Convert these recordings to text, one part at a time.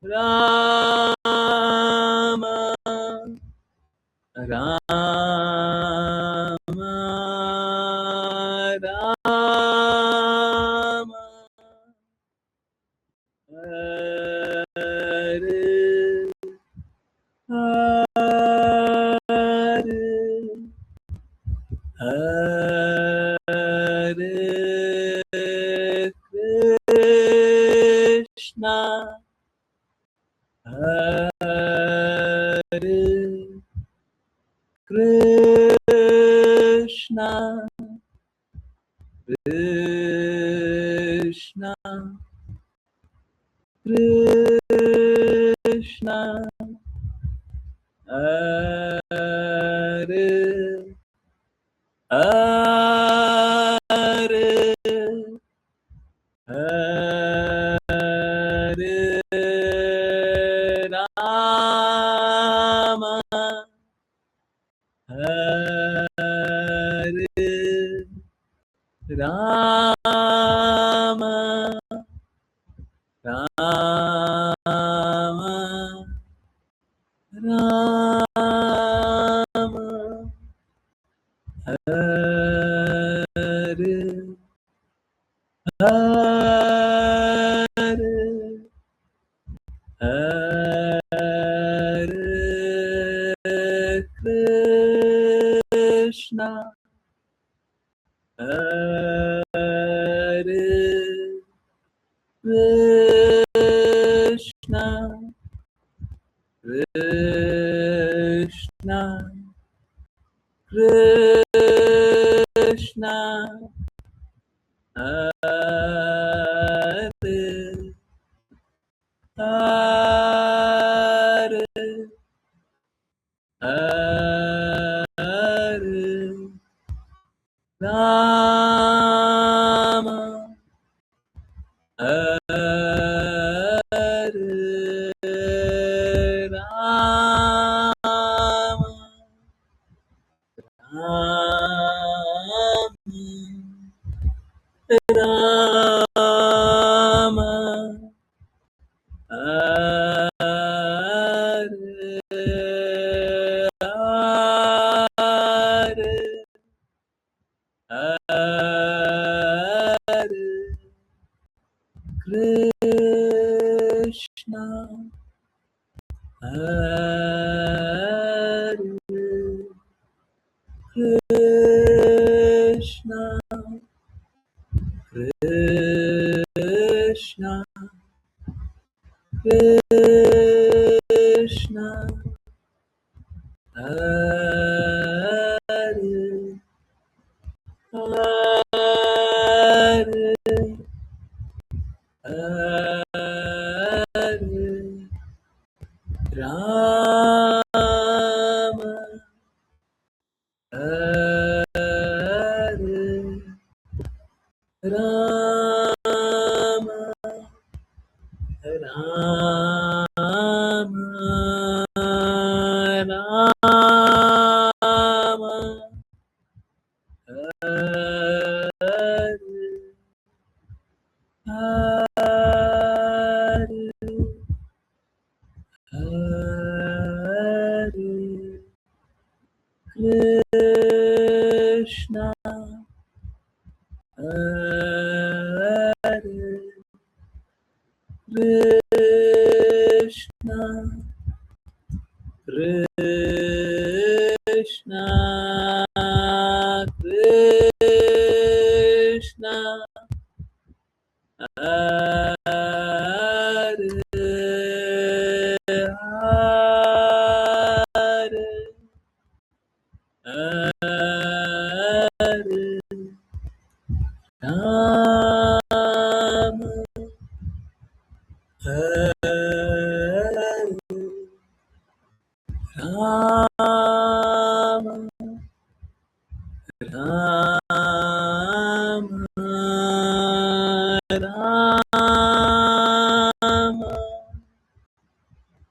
Rama Rama Rama Hare Hare Hare Krishna Hare Krishna Krishna Krishna Hare Hare Hare Rama Hare Rama Rama Rama Hare Hare Hare Krishna Hare Krishna Krishna Krishna Hare Hare Hare Rama Hare Rama Rama Hare Hare Hare Krishna Hare Krishna Krishna Krishna Hare Hare Hare Rama Hare Rama Rama Rama Hare Hare Hare Krishna Hare Krishna Krishna Krishna Hare Hare Hare Rama Hare Rama Rama Rama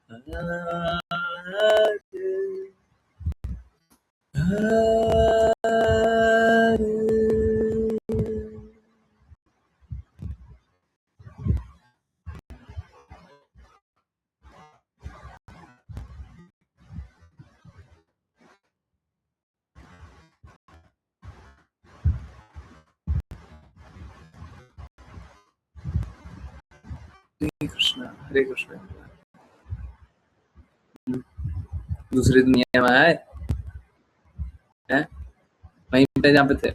Hare Hare Krishna, हरे कृष्ण। दूसरी दुनिया में आए हैं, वहीं पे जहाँ पे थे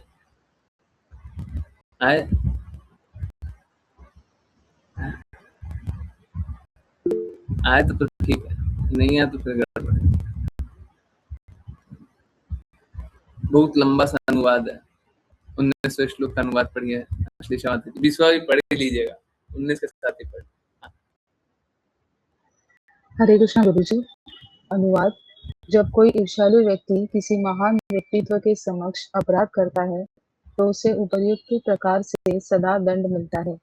आए। आए तो फिर ठीक है, नहीं आए तो फिर गड़बड़ है। बहुत लंबा सा अनुवाद है, 19वें श्लोक का अनुवाद पढ़िए। असली समाधि 20वां भी पढ़ लीजिएगा, 19 के साथ ही पढ़। हरे कृष्णा गुरुजी। अनुवाद। जब कोई ईर्ष्यालु व्यक्ति किसी महान व्यक्तित्व के समक्ष अपराध करता है तो उसे उपर्युक्त प्रकार से सदा दंड मिलता है।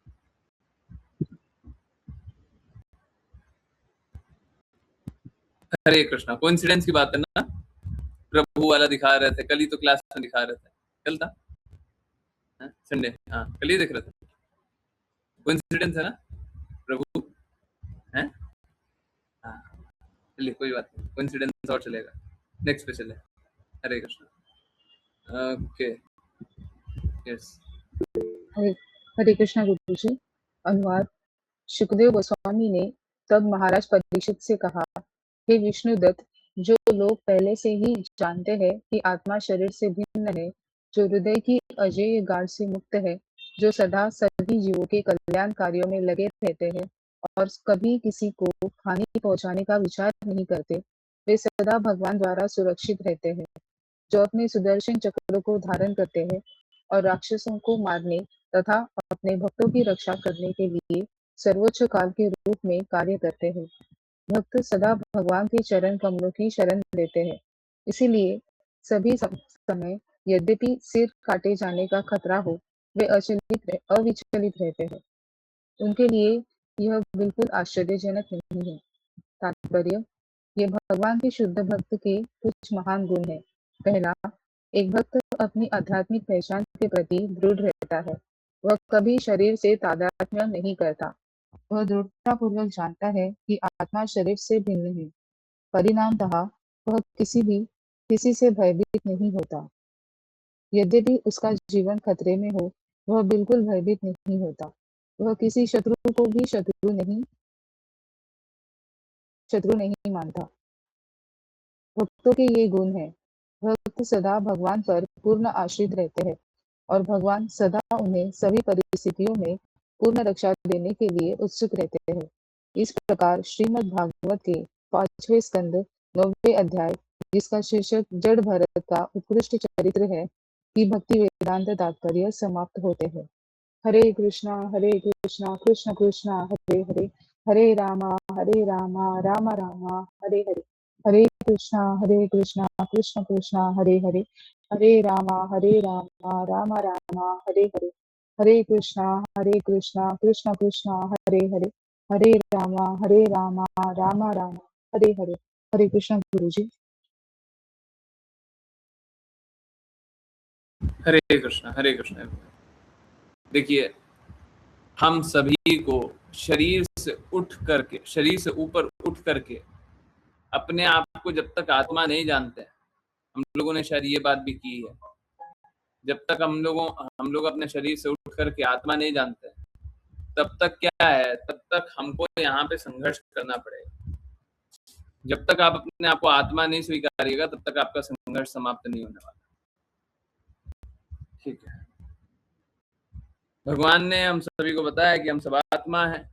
हरे कृष्णा। कोइंसिडेंस की बात है ना, प्रभु वाला दिखा रहे थे, कल ही तो क्लास में दिखा रहे थे। कल था संडे, हाँ कल ही देख रहे थे। कोइंसिडेंस है ना, प्रभु हैं। हाँ चलिए कोई बात नहीं, कोइंसिडेंस और चलेगा, नेक्स्ट पे चले। हरे कृष्णा। Okay, yes. हरे कृष्णा गुरुजी। अनुवाद। सुखदेव गोस्वामी ने तब महाराज परीक्षित से कहा, हे विष्णुदत्त, जो लोग पहले से ही जानते हैं कि आत्मा शरीर से भिन्न है, जो हृदय की अजेय गाढ़ से मुक्त है, जो सदा सभी जीवों के कल्याण कार्यों में लगे रहते हैं और कभी किसी को हानि पहुंचाने का विचार नहीं करते, वे सदा भगवान द्वारा सुरक्षित रहते हैं। जो अपने सुदर्शन चक्र को धारण करते हैं और राक्षसों को मारने तथा अपने भक्तों की रक्षा करने के लिए सर्वोच्च काल के रूप में कार्य करते हैं। भक्त सदा भगवान के चरण कमलों की शरण लेते हैं, इसीलिए सभी समय यद्यपि सिर काटे जाने का खतरा हो, वे अविचलित रहते हैं। उनके लिए यह बिल्कुल आश्चर्यजनक नहीं है। तात्पर्य। ये भगवान के शुद्ध भक्त के कुछ महान गुण हैं। पहला, एक भक्त अपनी आध्यात्मिक पहचान के प्रति दृढ़ रहता है। वह कभी शरीर से तादात्म्य नहीं करता। वह दृढ़तापूर्वक जानता है कि आत्मा शरीर से भिन्न है। परिणामतः वह किसी से भयभीत नहीं होता। यद्यपि उसका जीवन खतरे में हो, वह बिल्कुल भयभीत नहीं होता। वह किसी शत्रु को भी शत्रु नहीं मानता। भक्तों के ये गुण हैं। भक्त सदा भगवान पर पूर्ण आश्रित रहते हैं और भगवान सदा उन्हें सभी परिस्थितियों में पूर्ण रक्षा देने के लिए उत्सुक रहते हैं। इस प्रकार श्रीमद् भागवत के 5वें स्कंद 9वें अध्याय, जिसका शीर्षक जड़ भरत का उत्कृष्ट चरित्र है, की भक्ति वेदांत तात्पर्य समाप्त होते हैं। हरे कृष्णा कृष्ण कृष्ण हरे हरे, हरे रामा राम राम हरे हरे, हरे कृष्णा कृष्ण कृष्ण हरे हरे, हरे रामा राम राम हरे हरे, हरे कृष्णा कृष्ण कृष्ण हरे हरे, हरे रामा राम राम हरे हरे। हरे कृष्ण गुरुजी। हरे कृष्णा, हरे कृष्णा। देखिए, हम सभी को शरीर से ऊपर उठ करके अपने आप को जब तक आत्मा नहीं जानते, हम लोगों ने शायद ये बात भी की है, जब तक हम लोग अपने शरीर से उठ करके आत्मा नहीं जानते, तब तक क्या है, तब तक हमको यहाँ पे संघर्ष करना पड़ेगा। जब तक आप अपने आप को आत्मा नहीं स्वीकारिएगा, तब तक आपका संघर्ष समाप्त नहीं होने वाला। ठीक है, भगवान ने हम सभी को बताया कि हम सब आत्मा हैं।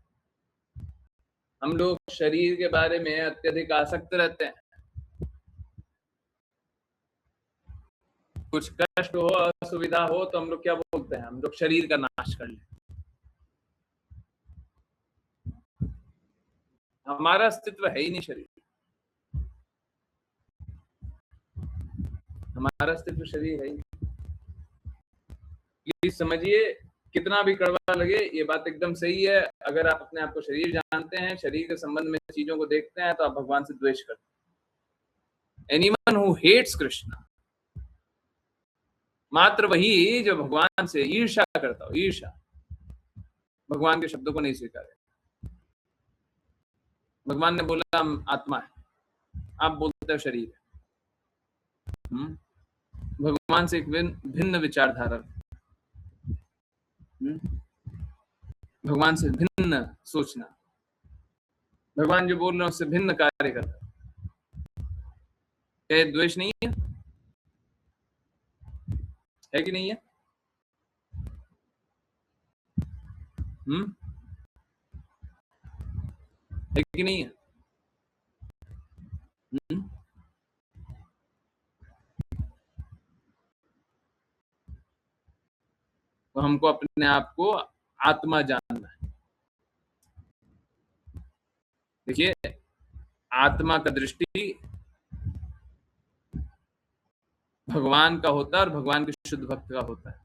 हम लोग शरीर के बारे में अत्यधिक आसक्त रहते हैं। कुछ कष्ट हो, असुविधा हो, तो हम लोग क्या बोलते हैं, हम लोग शरीर का नाश कर लें। हमारा अस्तित्व है ही नहीं शरीर, हमारा अस्तित्व शरीर है ही नहीं। प्लीज समझिए, कितना भी कड़वा लगे, ये बात एकदम सही है। अगर आप अपने आप को शरीर जानते हैं, शरीर के संबंध में चीजों को देखते हैं, तो आप भगवान से द्वेष करते हैं। एनीवन हु हेट्स कृष्णा, मात्र वही जो भगवान से ईर्ष्या करता हो, ईर्ष्या, भगवान के शब्दों को नहीं स्वीकारे। भगवान ने बोला हम आत्मा है, आप बोलते हो शरीर है। भगवान से एक भिन्न विचारधारा, भगवान से भिन्न सोचना, भगवान जो बोल रहे हैं उससे भिन्न कार्य करता है। क्या ये द्वेष नहीं है? है कि नहीं है? है कि नहीं है? हम्म? तो हमको अपने आप को आत्मा जानना है। देखिए, आत्मा का दृष्टि भगवान का होता है और भगवान के शुद्ध भक्त का होता है।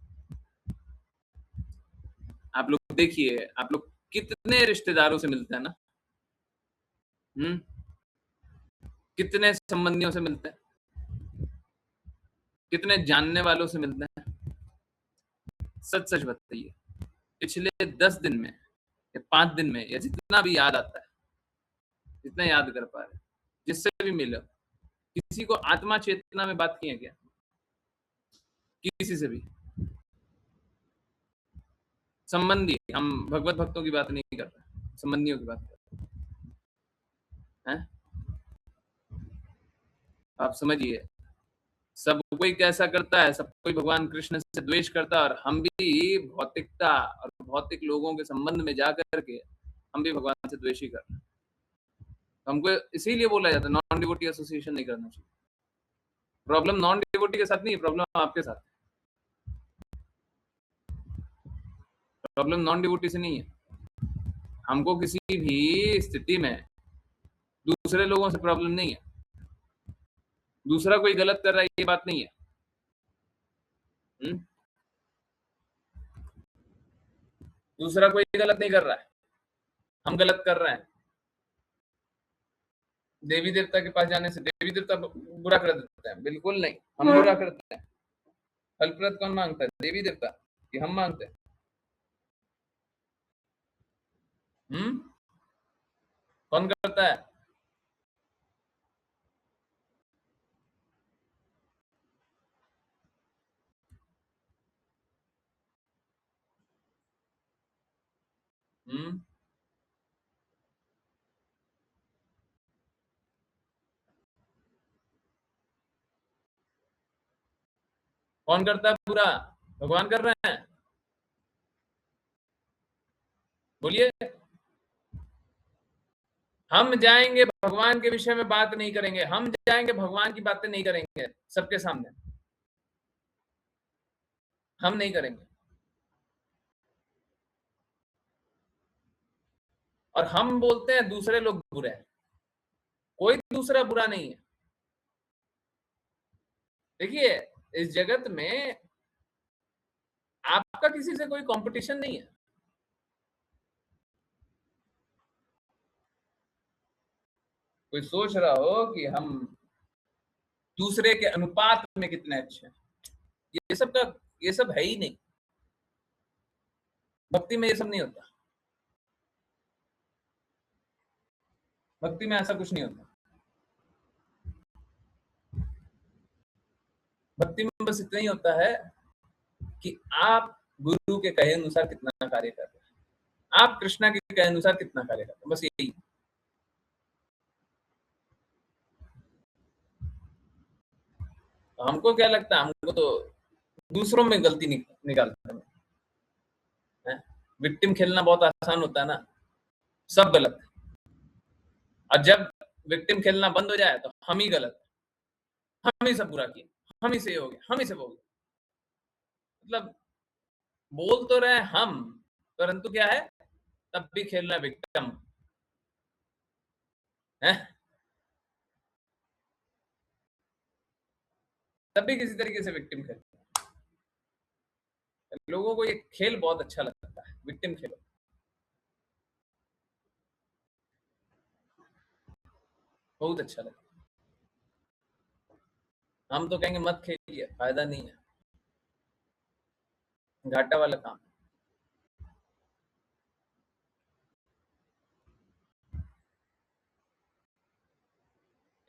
आप लोग देखिए, आप लोग कितने रिश्तेदारों से मिलते हैं ना, कितने संबंधियों से मिलते हैं, कितने जानने वालों से मिलते हैं। सच सच बताइए, पिछले 10 दिन में या 5 दिन में या जितना भी याद आता है, जितना याद कर पा रहे, जिससे भी मिले, किसी को आत्मा चेतना में बात की है क्या? किसी से भी? संबंधी, हम भगवत भक्तों की बात नहीं कर रहे, संबंधियों की बात कर रहे हैं। आप समझिए, सब कोई कैसा करता है, सब कोई भगवान कृष्ण से द्वेष करता है, और हम भी भौतिकता और भौतिक लोगों के संबंध में जा करके हम भी भगवान से द्वेष ही कर रहे हैं। हमको इसीलिए बोला जाता है नॉन डिवोटी एसोसिएशन नहीं करना चाहिए। प्रॉब्लम नॉन डिवोटी के साथ नहीं है, प्रॉब्लम आपके साथ है। प्रॉब्लम नॉन डिवोटी से नहीं है। हमको किसी भी स्थिति में दूसरे लोगों से प्रॉब्लम नहीं है। दूसरा कोई गलत कर रहा है ये बात नहीं है। दूसरा कोई गलत नहीं कर रहा है, हम गलत कर रहे हैं। देवी देवता के पास जाने से देवी देवता बुरा कर देते हैं? बिल्कुल नहीं, हम बुरा करते हैं। फलप्रद कौन मांगता है? देवी देवता कि हम मांगते हैं? कौन करता है? कौन करता है बुरा? भगवान कर रहे हैं? बोलिए। हम जाएंगे भगवान के विषय में बात नहीं करेंगे, हम जाएंगे भगवान की बातें नहीं करेंगे सबके सामने, हम नहीं करेंगे। और हम बोलते हैं दूसरे लोग बुरे हैं। कोई दूसरा बुरा नहीं है। देखिए, इस जगत में आपका किसी से कोई कंपटीशन नहीं है। कोई सोच रहा हो कि हम दूसरे के अनुपात में कितने अच्छे हैं, ये सब है ही नहीं। भक्ति में ये सब नहीं होता। भक्ति में ऐसा कुछ नहीं होता। भक्ति में बस इतना ही होता है कि आप गुरु के कहे अनुसार कितना कार्य कर रहे हैं, आप कृष्णा के कहे अनुसार कितना कार्य कर रहे हैं, बस यही। हमको क्या लगता है, हमको तो दूसरों में गलती निकालते हैं। विक्टिम खेलना बहुत आसान होता है ना, सब गलत है। और जब विक्टिम खेलना बंद हो जाए तो हम ही गलत, हम ही सब बुरा किए, हम ही से हो गया, हम ही से हो गया। मतलब बोल तो रहे हम, परंतु क्या है, तब भी खेलना विक्टिम है, तब भी किसी तरीके से विक्टिम खेल। लोगों को ये खेल बहुत अच्छा लगता है, विक्टिम खेल बहुत अच्छा लगता है। हम तो कहेंगे मत खेलिए, फायदा नहीं है, घाटा वाला काम।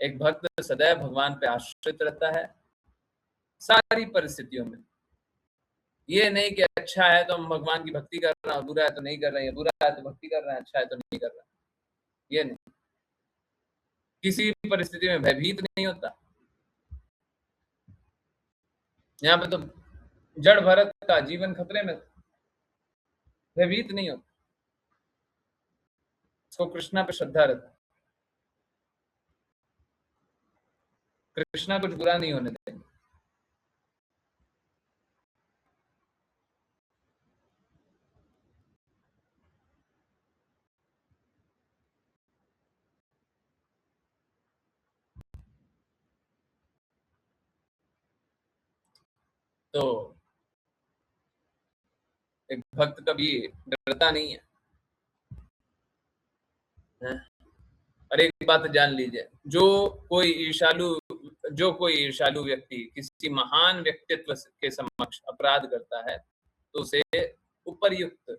एक भक्त सदैव भगवान पे आश्रित रहता है सारी परिस्थितियों में। ये नहीं कि अच्छा है तो हम भगवान की भक्ति कर रहे हैं, बुरा है तो नहीं कर रहे हैं, बुरा है तो भक्ति कर रहे हैं, अच्छा है तो नहीं कर रहे हैं, ये नहीं। किसी भी परिस्थिति में भयभीत नहीं होता। यहाँ पे तो जड़ भरत का जीवन खतरे में, भयभीत नहीं होता, उसको कृष्णा पे श्रद्धा रहती, कृष्णा कुछ बुरा नहीं होने देंगे। तो एक भक्त कभी डरता नहीं है। और एक बात जान लीजिए, जो कोई ईर्ष्यालु व्यक्ति किसी महान व्यक्तित्व के समक्ष अपराध करता है तो उसे उपर्युक्त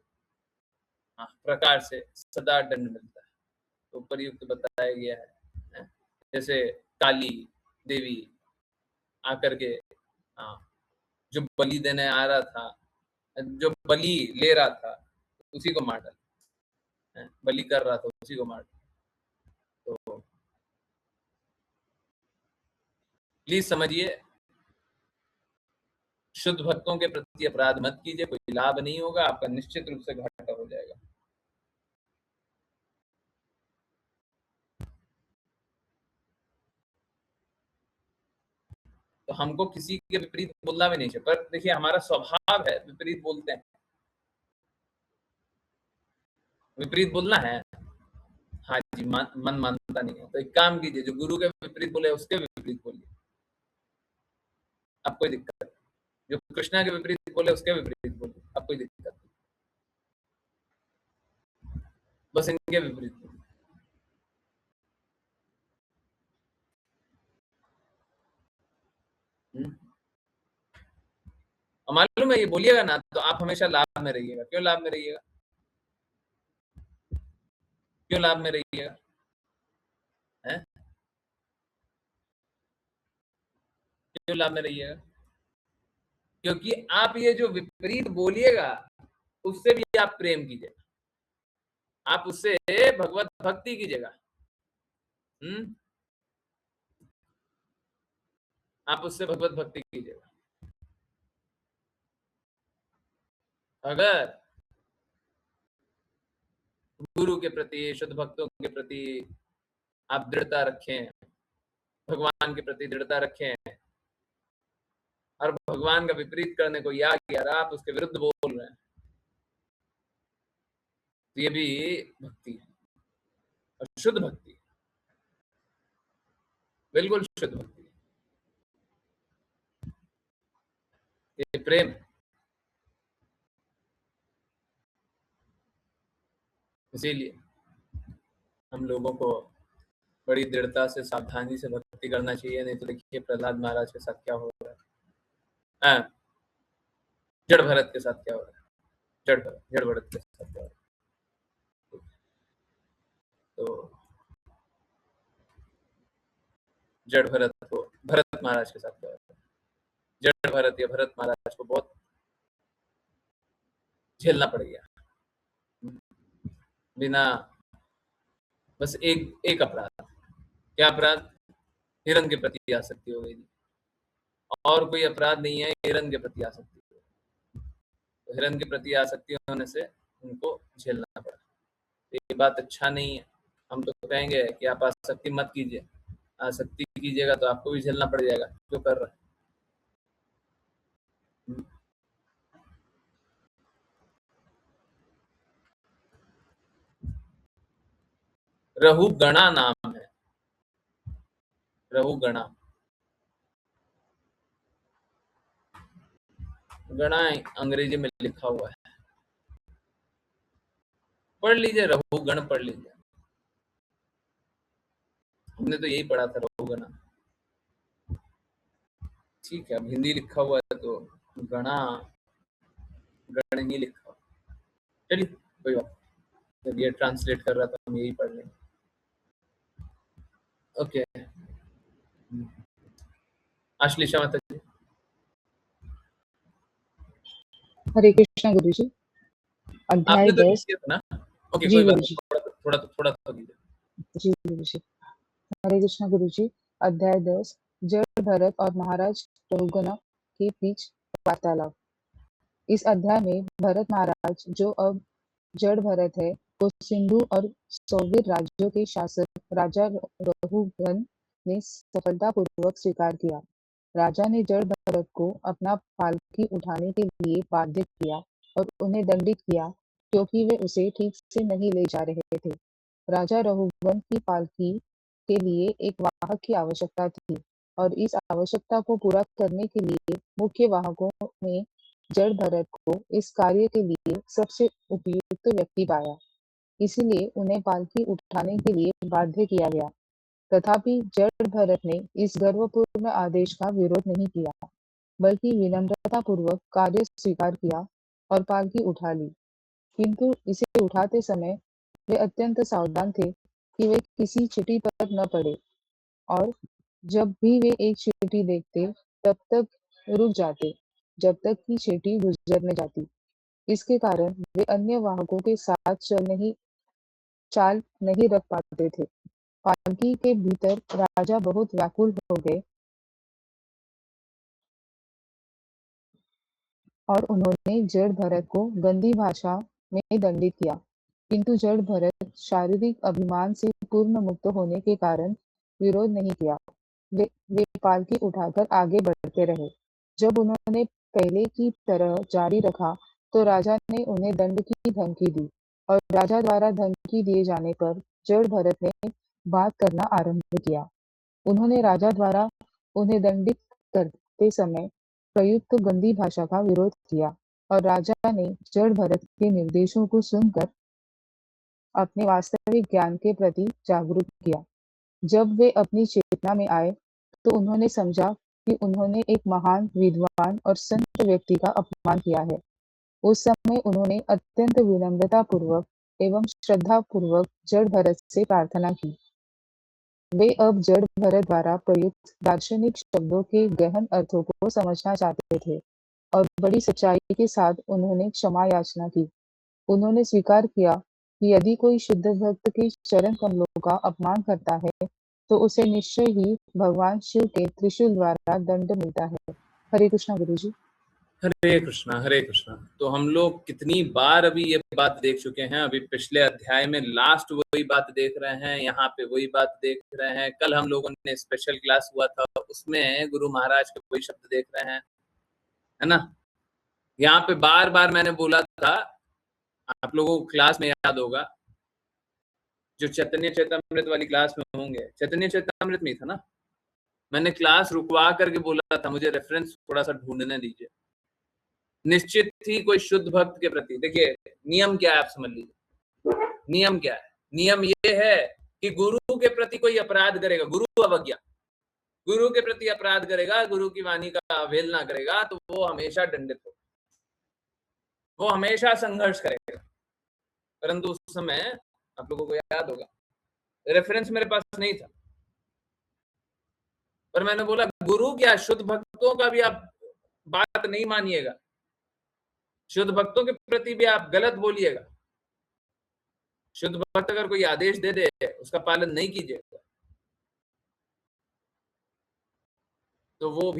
प्रकार से सदा दंड मिलता है। तो उपर्युक्त बताया गया है। जैसे काली देवी आकर के जो बलि देने आ रहा था, जो बलि ले रहा था, उसी को मार डाला, बलि कर रहा था उसी को मार डाला। तो प्लीज समझिए, शुद्ध भक्तों के प्रति अपराध मत कीजिए, कोई लाभ नहीं होगा, आपका निश्चित रूप से घाटा हो जाएगा। तो हमको किसी के विपरीत बोलना भी नहीं चाहिए, पर देखिए हमारा स्वभाव है विपरीत बोलते हैं। विपरीत बोलना है, हाँ जी, मन मानता नहीं है तो एक काम कीजिए, जो गुरु के विपरीत बोले उसके विपरीत बोलिए, अब कोई दिक्कत नहीं। जो कृष्णा के विपरीत बोले उसके विपरीत बोलिए, अब कोई दिक्कत नहीं। बस इनके विपरीत बोलिए। मालूम है, ये बोलिएगा ना तो आप हमेशा लाभ में रहिएगा। क्यों लाभ में रहिएगा? क्यों लाभ में रहिएगा? क्यों लाभ में रहिएगा? क्योंकि आप ये जो विपरीत बोलिएगा उससे भी आप प्रेम कीजिएगा, आप उससे भगवत भक्ति कीजिएगा। आप उससे भगवत भक्ति कीजिएगा। अगर गुरु के प्रति, शुद्ध भक्तों के प्रति आप दृढ़ता रखें, भगवान के प्रति दृढ़ता रखें, और भगवान का विपरीत करने को याद किया, आप उसके विरुद्ध बोल रहे हैं, तो ये भी भक्ति है, और शुद्ध भक्ति, बिल्कुल शुद्ध भक्ति, ये प्रेम। इसीलिए हम लोगों को बड़ी दृढ़ता से, सावधानी से भक्ति करना चाहिए, नहीं तो देखिए प्रहलाद महाराज के साथ क्या हो रहा है, जड़ भरत के साथ क्या हो रहा है, जड़ भरत के साथ क्या हो रहा है। तो जड़ भरत को भरत महाराज के साथ क्या हो रहा है, जड़ भरत या भरत महाराज को बहुत झेलना पड़ गया, बिना बस एक अपराध। क्या अपराध? हिरण के प्रति आसक्ति हो गई थी, और कोई अपराध नहीं है, हिरण के प्रति आसक्ति। तो हिरण के प्रति आसक्ति होने से उनको झेलना पड़ा। ये बात अच्छा नहीं है। हम तो कहेंगे कि आप आसक्ति मत कीजिए, आसक्ति कीजिएगा तो आपको भी झेलना पड़ जाएगा जो कर रहा है। रहु गणा नाम है, रहु गणा, गणा अंग्रेजी में लिखा हुआ है, पढ़ लीजिए, रहु गण पढ़ लीजिए, हमने तो यही पढ़ा था, रहु गणा। ठीक है, अब हिंदी लिखा हुआ है तो गणा गण ही लिखा हुआ, चलिए कोई बात, जब ये ट्रांसलेट कर रहा था हम यही पढ़ लेंगे। ओके, आश्लेषा माता जी। हरे कृष्णा गुरु जी। अध्याय आपने तो 10। किया था ना? ओके, जी कोई बात गुरु नहीं, जी। थोड़ा तो कीजिए। जी गुरु जी। हरे कृष्णा गुरुजी। अध्याय 10 जड़ भरत और महाराज रघुगण के बीच वार्तालाप। इस अध्याय में भरत महाराज, जो अब जड़ भरत है, को सिंधु और सौवीर राज्यों के शासक राजा रघुगण ने सफलतापूर्वक स्वीकार किया। राजा ने जड़ भरत को अपना पालकी उठाने के लिए बाध्य किया और उन्हें दंडित किया, क्योंकि वे उसे ठीक से नहीं ले जा रहे थे। राजा रघुगण की पालकी के लिए एक वाहक की आवश्यकता थी, और इस आवश्यकता को पूरा करने के लिए मुख्य वाहकों ने जड़ भरत को इस कार्य के लिए सबसे उपयुक्त व्यक्ति पाया। इसलिए उन्हें पालकी उठाने के लिए बाध्य किया गया। तथापि जड़ भरत ने इस गर्वपूर्ण आदेश का विरोध नहीं किया, बल्कि विनम्रतापूर्वक कार्य स्वीकार किया और पालकी उठा ली। किंतु इसे उठाते समय वे अत्यंत सावधान थे कि वे किसी चींटी पर न पड़े, और जब भी वे एक चींटी देखते, तब तक रुक जाते, जब तक कि चींटी गुजर न जाती। इसके कारण वे अन्य वाहकों के साथ चाल नहीं रख पाते थे। पालकी के भीतर राजा बहुत व्याकुल हो गए और उन्होंने जड़ भरत को गंदी भाषा में दंडित किया। किंतु जड़ भरत शारीरिक अभिमान से पूर्ण मुक्त होने के कारण विरोध नहीं किया। वे पालकी उठाकर आगे बढ़ते रहे। जब उन्होंने पहले की तरह जारी रखा, तो राजा ने उन्हें दंड की धमकी दी, और राजा द्वारा धमकी दिए जाने पर जड़ भरत ने बात करना आरंभ किया। उन्होंने राजा द्वारा उन्हें दंडित करते समय प्रयुक्त गंदी भाषा का विरोध किया, और राजा ने जड़ भरत के निर्देशों को सुनकर अपने वास्तविक ज्ञान के प्रति जागरूक किया। जब वे अपनी चेतना में आए, तो उन्होंने समझा कि उन्होंने एक महान विद्वान और संत व्यक्ति का अपमान किया है। उस समय उन्होंने अत्यंत विनम्रता पूर्वक एवं श्रद्धा पूर्वक जड़ भरत से प्रार्थना की। वे अब जड़ भरत द्वारा प्रयुक्त दार्शनिक शब्दों के गहन अर्थों को समझना चाहते थे, और बड़ी सच्चाई के साथ उन्होंने क्षमा याचना की। उन्होंने स्वीकार किया कि यदि कोई शुद्ध भक्त के चरण कमलों का अपमान करता है, तो उसे निश्चय ही भगवान शिव के त्रिशूल द्वारा दंड मिलता है। हरे कृष्णा गुरुजी। हरे कृष्णा हरे कृष्णा। तो हम लोग कितनी बार अभी ये बात देख चुके हैं। अभी पिछले अध्याय में लास्ट वही बात देख रहे हैं, यहाँ पे वही बात देख रहे हैं। कल हम लोगों ने स्पेशल क्लास हुआ था, उसमें गुरु महाराज के वही शब्द देख रहे हैं, है ना। यहाँ पे बार बार मैंने बोला था, आप लोगों को क्लास में याद होगा, जो चैतन्य चेतामृत वाली क्लास में होंगे, चैतन्य चेतामृत में था ना, मैंने क्लास रुकवा करके बोला था मुझे रेफरेंस थोड़ा सा ढूंढने दीजिए। निश्चित ही कोई शुद्ध भक्त के प्रति, देखिए नियम क्या है आप समझ लीजिए। नियम क्या है? नियम ये है कि गुरु के प्रति कोई अपराध करेगा, गुरु अवज्ञा, गुरु के प्रति अपराध करेगा, गुरु की वाणी का अवहेलना करेगा, तो वो हमेशा दंडित होगा, वो हमेशा संघर्ष करेगा। परंतु उस समय आप लोगों को याद होगा, रेफरेंस मेरे पास नहीं था, पर मैंने बोला गुरु क्या, शुद्ध भक्तों का भी आप बात नहीं मानिएगा, शुद्ध भक्तों के प्रति भी आप गलत बोलिएगा। शुद्ध भक्त अगर कोई आदेश दे दे, उसका पालन नहीं कीजिएगा, तो वो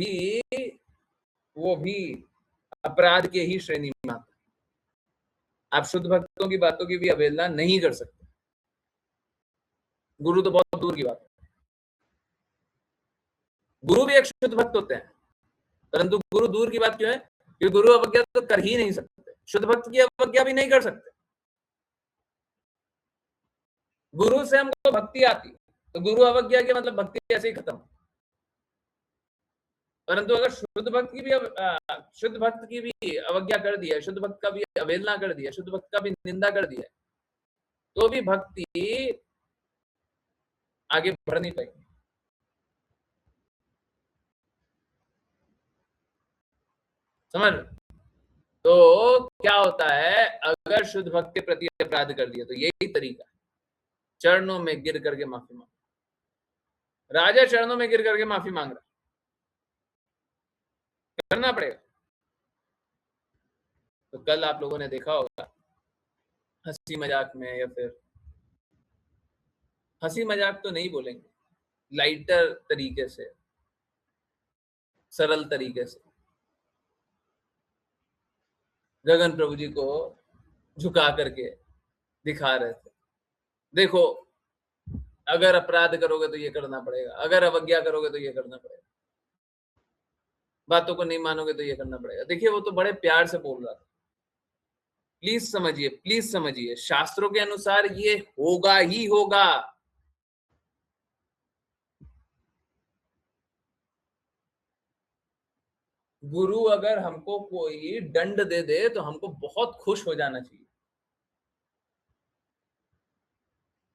भी अपराध के ही श्रेणी में आता है। आप शुद्ध भक्तों की बातों की भी अवहेलना नहीं कर सकते। गुरु तो बहुत दूर की बात है। गुरु भी एक शुद्ध भक्त होते हैं, परंतु गुरु दूर की बात क्यों है? क्योंकि गुरु अवज्ञा तो कर ही नहीं सकते, शुद्ध भक्त की अवज्ञा भी नहीं कर सकते। गुरु से हमको भक्ति आती, तो गुरु अवज्ञा के मतलब भक्ति ऐसे ही खत्म। परंतु अगर शुद्ध भक्त की भी अवज्ञा कर दिया, शुद्ध भक्त का भी अवहेलना कर दिया, शुद्ध भक्त का भी निंदा कर दिया, तो भी भक्ति आगे बढ़ नहीं पाएगी। समझ? तो क्या होता है, अगर शुद्ध भक्त के प्रति अपराध कर दिया, तो यही तरीका, चरणों में गिर करके माफी मांग। राजा चरणों में गिर करके माफी मांग रहा, करना पड़ेगा। तो कल आप लोगों ने देखा होगा, हंसी मजाक में, या फिर हंसी मजाक तो नहीं बोलेंगे, लाइटर तरीके से, सरल तरीके से गगन प्रभु जी को झुका करके दिखा रहे थे। देखो, अगर अपराध करोगे तो ये करना पड़ेगा, अगर अवज्ञा करोगे तो ये करना पड़ेगा, बातों को नहीं मानोगे तो ये करना पड़ेगा। देखिए, वो तो बड़े प्यार से बोल रहा था। प्लीज समझिए, शास्त्रों के अनुसार ये होगा ही होगा। गुरु अगर हमको कोई दंड दे दे तो हमको बहुत खुश हो जाना चाहिए।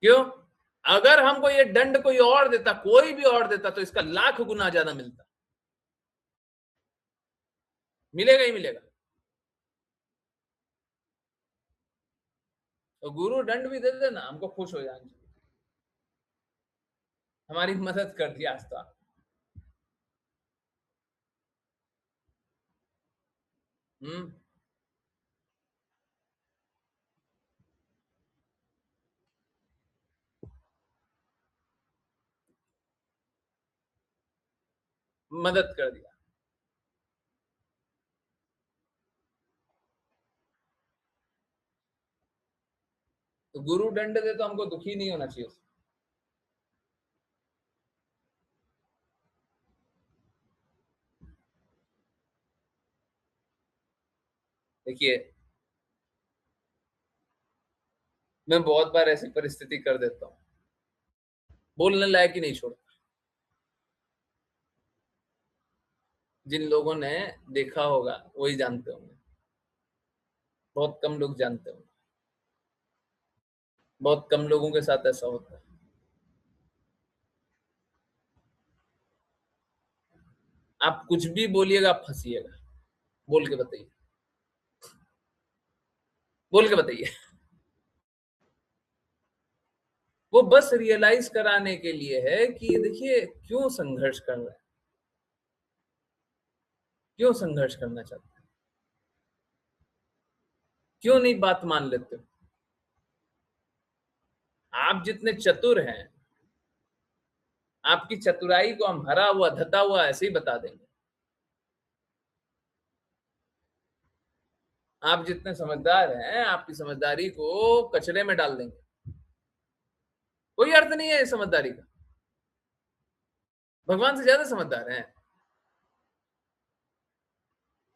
क्यों? अगर हमको ये दंड कोई और देता, कोई भी और देता, तो इसका लाख गुना ज्यादा मिलता। मिलेगा ही मिलेगा। तो गुरु दंड भी दे देना, हमको खुश हो जाना चाहिए, हमारी मदद कर दिया आस्था। हम्म मदद कर दिया। तो गुरु दंड दे तो हमको दुखी नहीं होना चाहिए। देखिए, मैं बहुत बार ऐसी परिस्थिति कर देता हूँ, बोलने लायक ही नहीं छोड़ता। जिन लोगों ने देखा होगा वही जानते होंगे, बहुत कम लोग जानते होंगे, बहुत कम लोगों के साथ ऐसा होता है। आप कुछ भी बोलिएगा, आप फंसिएगा। बोल के बताइए, बोल के बताइए। वो बस रियलाइज कराने के लिए है कि देखिए, क्यों संघर्ष कर रहे हैं, क्यों संघर्ष करना चाहते हैं, क्यों नहीं बात मान लेते हो। आप जितने चतुर हैं, आपकी चतुराई को हम हरा हुआ धता हुआ ऐसे ही बता देंगे। आप जितने समझदार हैं, आपकी समझदारी को कचरे में डाल देंगे। कोई अर्थ नहीं है इस समझदारी का। भगवान से ज्यादा समझदार हैं।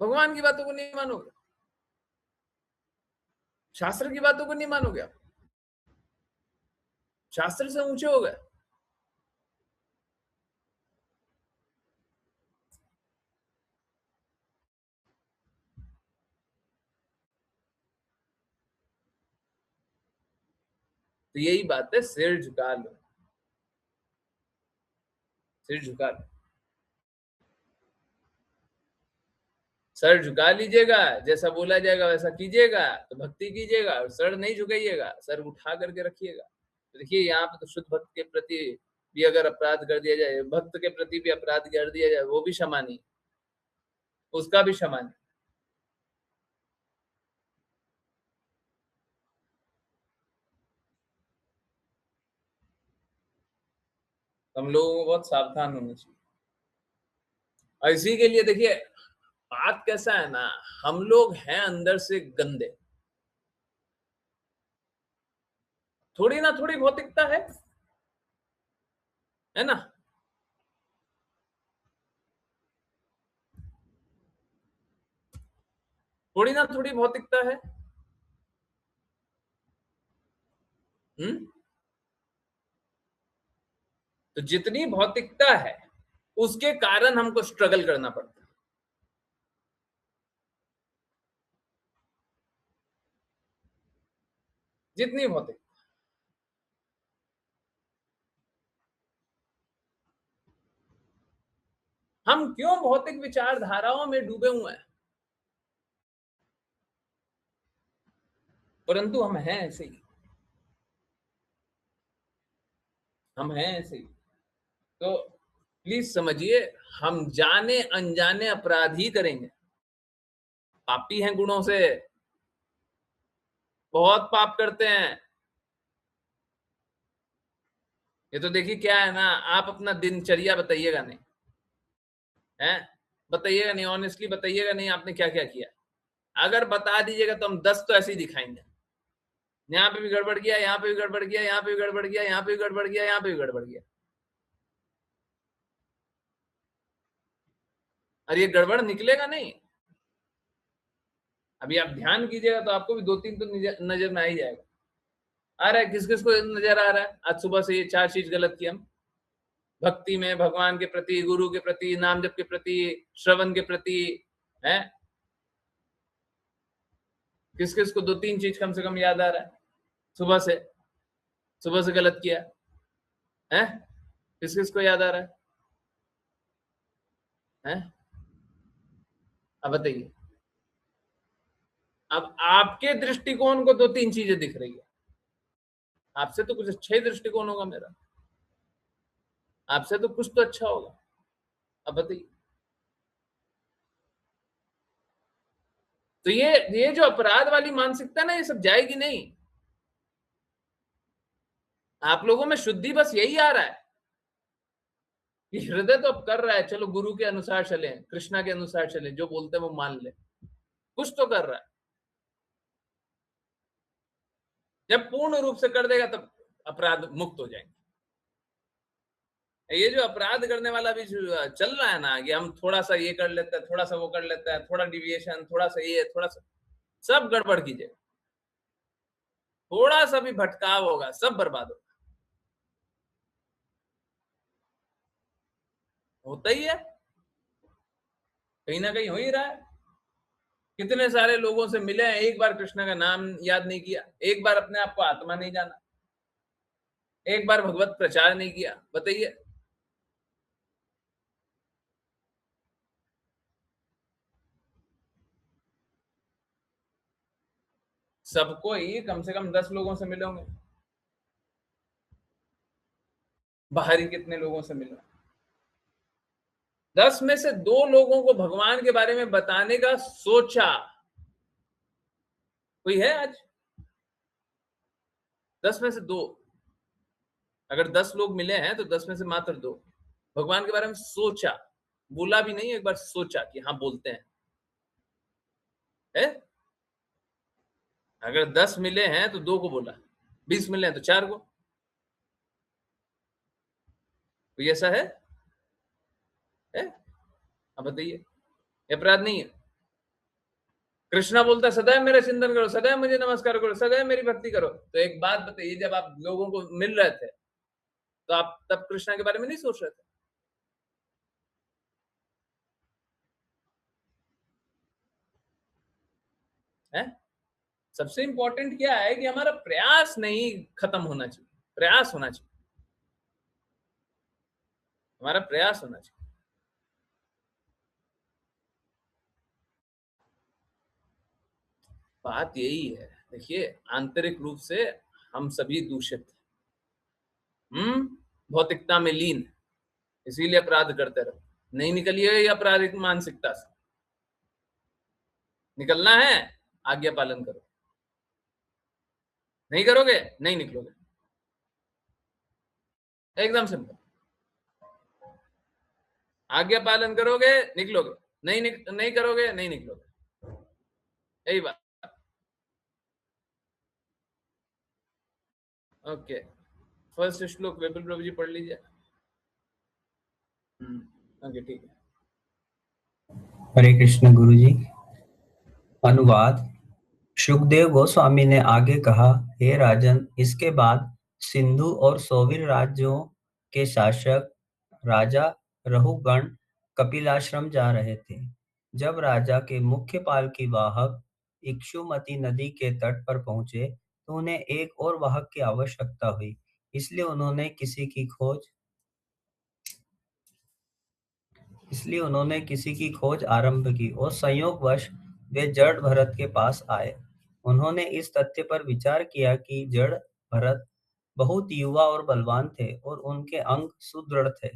भगवान की बातों को नहीं मानोगे, शास्त्र की बातों को नहीं मानोगे, आप शास्त्र से ऊंचे हो गए। तो यही बात है, सिर झुका लो, सिर झुका लो। सर झुका लीजिएगा, जैसा बोला जाएगा वैसा कीजिएगा तो भक्ति कीजिएगा, और सर नहीं झुकाइएगा, सर उठा करके रखिएगा। तो देखिए, यहाँ पे तो शुद्ध भक्त के प्रति भी अगर अपराध कर दिया जाए, भक्त के प्रति भी अपराध कर दिया जाए, वो भी क्षमा नहीं, उसका भी क्षमा नहीं। हम लोगों को बहुत सावधान होना चाहिए। और इसी के लिए देखिए, बात कैसा है ना, हम लोग हैं अंदर से गंदे। थोड़ी ना थोड़ी भौतिकता है ना। थोड़ी ना थोड़ी भौतिकता है। हम्म तो जितनी भौतिकता है, उसके कारण हमको स्ट्रगल करना पड़ता है। जितनी भौतिक, हम क्यों भौतिक विचारधाराओं में डूबे हुए हैं, परंतु हम हैं ऐसे ही, हम हैं ऐसे ही। तो प्लीज समझिए, हम जाने अनजाने अपराध ही करेंगे। पापी हैं गुणों से, बहुत पाप करते हैं। ये तो देखिए क्या है ना, आप अपना दिनचर्या बताइएगा नहीं, है बताइएगा नहीं, ऑनेस्टली बताइएगा नहीं आपने क्या क्या किया। अगर बता दीजिएगा तो हम 10 तो ऐसे ही दिखाएंगे, यहाँ पे भी गड़बड़ किया, यहाँ पे भी गड़बड़ किया, यहाँ पे भी गड़बड़ किया, यहाँ पे भी गड़बड़ किया, यहाँ पे भी गड़बड़ किया। और ये गड़बड़ निकलेगा नहीं। अभी आप ध्यान कीजिएगा तो आपको भी 2-3 तो नजर में आ ही जाएगा। आ रहा है, किस किस को नजर आ रहा है आज सुबह से ये 4 चीज गलत की हम? भक्ति में, भगवान के प्रति, गुरु के प्रति, नाम जप के प्रति, श्रवण के प्रति, है किस किस को 2-3 चीज कम से कम याद आ रहा है सुबह से गलत किया है? किस किस को याद आ रहा है? अब बताइए। अब आपके दृष्टिकोण को 2-3 चीजें दिख रही है, आपसे तो कुछ अच्छा ही दृष्टिकोण होगा मेरा, आपसे तो कुछ तो अच्छा होगा। अब बताइए। तो ये जो अपराध वाली मानसिकता ना, ये सब जाएगी नहीं। आप लोगों में शुद्धि बस यही आ रहा है कि हृदय तो अब कर रहा है, चलो गुरु के अनुसार चले, कृष्णा के अनुसार चले, जो बोलते हैं वो मान ले, कुछ तो कर रहा है। जब पूर्ण रूप से कर देगा तब अपराध मुक्त हो जाएंगे। ये जो अपराध करने वाला भी चल रहा है ना, कि हम थोड़ा सा ये कर लेते हैं, थोड़ा सा वो कर लेता है, थोड़ा डिविएशन, थोड़ा सा ये, थोड़ा सा, सब गड़बड़ कीजिए। थोड़ा सा भी भटकाव होगा सब बर्बाद होता ही है, कहीं ना कहीं हो ही रहा है। कितने सारे लोगों से मिले हैं, एक बार कृष्ण का नाम याद नहीं किया, एक बार अपने आप को आत्मा नहीं जाना, एक बार भगवत प्रचार नहीं किया, बताइए। सबको ही कम से कम 10 लोगों से मिले होंगे, बाहरी कितने लोगों से मिले? 10 में से 2 लोगों को भगवान के बारे में बताने का सोचा, कोई है आज? 10 में से 2, अगर 10 लोग मिले हैं तो 10 में से मात्र 2 भगवान के बारे में सोचा, बोला भी नहीं, एक बार सोचा कि हाँ बोलते हैं, है? अगर 10 मिले हैं तो 2 को बोला, 20 मिले हैं तो 4 को, कोई ऐसा है? अब बताइए, अपराध नहीं है? कृष्णा बोलता है सदैव मेरा चिंतन करो, सदैव मुझे नमस्कार करो, सदैव मेरी भक्ति करो। तो एक बात बताइए, जब आप लोगों को मिल रहे थे तो आप तब कृष्णा के बारे में नहीं सोच रहे थे? है? सबसे इंपॉर्टेंट क्या है कि हमारा प्रयास नहीं खत्म होना चाहिए, प्रयास होना चाहिए, हमारा प्रयास होना चाहिए। बात यही है, देखिए आंतरिक रूप से हम सभी दूषित, भौतिकता में लीन, इसीलिए अपराध करते रहो। नहीं निकलिए ये अपराधिक मानसिकता से, निकलना है आज्ञा पालन करो, नहीं करोगे नहीं निकलोगे, एकदम सिंपल। आज्ञा पालन करोगे निकलोगे, नहीं करोगे नहीं निकलोगे, यही बात। ओके, फर्स्ट श्लोक विपिन प्रभु जी पढ़ लीजिए। ओके ठीक है। हरे कृष्ण गुरु जी। अनुवाद। शुकदेव गोस्वामी ने आगे कहा, हे राजन, इसके बाद सिंधु और सोविर राज्यों के शासक राजा रहुगण कपिलाश्रम जा रहे थे। जब राजा के मुख्य पाल की वाहक इक्षुमती नदी के तट पर पहुंचे तो उन्हें एक और वाहक की आवश्यकता हुई, इसलिए उन्होंने किसी की खोज आरंभ की और संयोगवश वे जड़ भरत के पास आए। उन्होंने इस तथ्य पर विचार किया कि जड़ भरत बहुत युवा और बलवान थे और उनके अंग सुदृढ़ थे।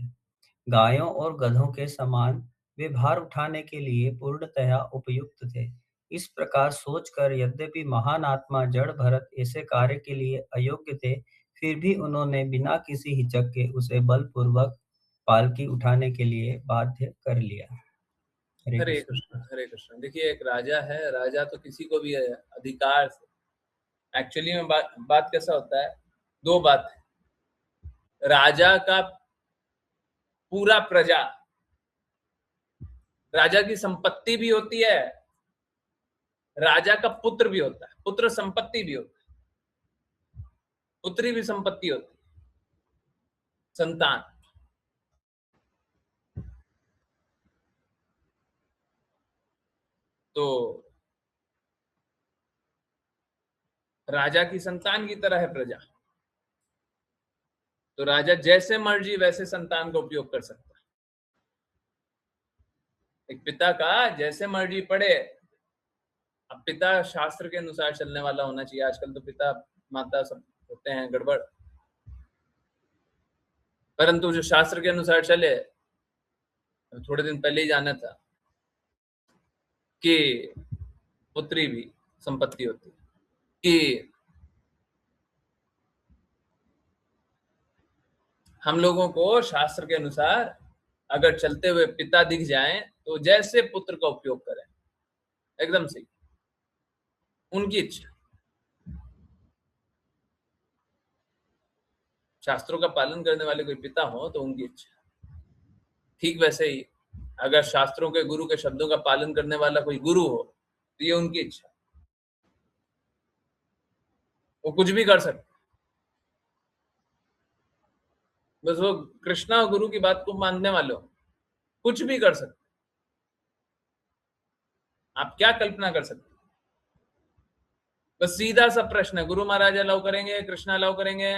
गायों और गधों के समान वे भार उठाने के लिए पूर्णतया उपयुक्त थे। इस प्रकार सोचकर यद्यपि महान आत्मा जड़ भरत ऐसे कार्य के लिए अयोग्य थे, फिर भी उन्होंने बिना किसी हिचक के उसे बलपूर्वक पालकी उठाने के लिए बाध्य कर लिया। हरे हरे कृष्ण। कृष्ण, हरे कृष्ण। देखिए, एक राजा है, राजा तो किसी को भी अधिकार से, एक्चुअली में बात कैसा होता है, दो बात है। राजा का पूरा प्रजा, राजा की संपत्ति भी होती है, राजा का पुत्र भी होता है, पुत्र संपत्ति भी होता है, पुत्री भी संपत्ति होती है, संतान। तो राजा की संतान की तरह है प्रजा, तो राजा जैसे मर्जी वैसे संतान का उपयोग कर सकता है। एक पिता का जैसे मर्जी पढ़े, अब पिता शास्त्र के अनुसार चलने वाला होना चाहिए। आजकल तो पिता माता सब होते हैं गड़बड़, परंतु जो शास्त्र के अनुसार चले, थोड़े दिन पहले ही जाना था कि पुत्री भी संपत्ति होती है, कि हम लोगों को शास्त्र के अनुसार अगर चलते हुए पिता दिख जाएं तो जैसे पुत्र का उपयोग करें, एकदम सही, उनकी इच्छा। शास्त्रों का पालन करने वाले कोई पिता हो तो उनकी इच्छा। ठीक वैसे ही अगर शास्त्रों के गुरु के शब्दों का पालन करने वाला कोई गुरु हो तो ये उनकी इच्छा, वो कुछ भी कर सकते, बस वो कृष्णा और गुरु की बात को मानने वाले हो, कुछ भी कर सकते। आप क्या कल्पना कर सकते, बस सीधा सा प्रश्न है, गुरु महाराज अलाउ करेंगे, कृष्णा अलाउ करेंगे।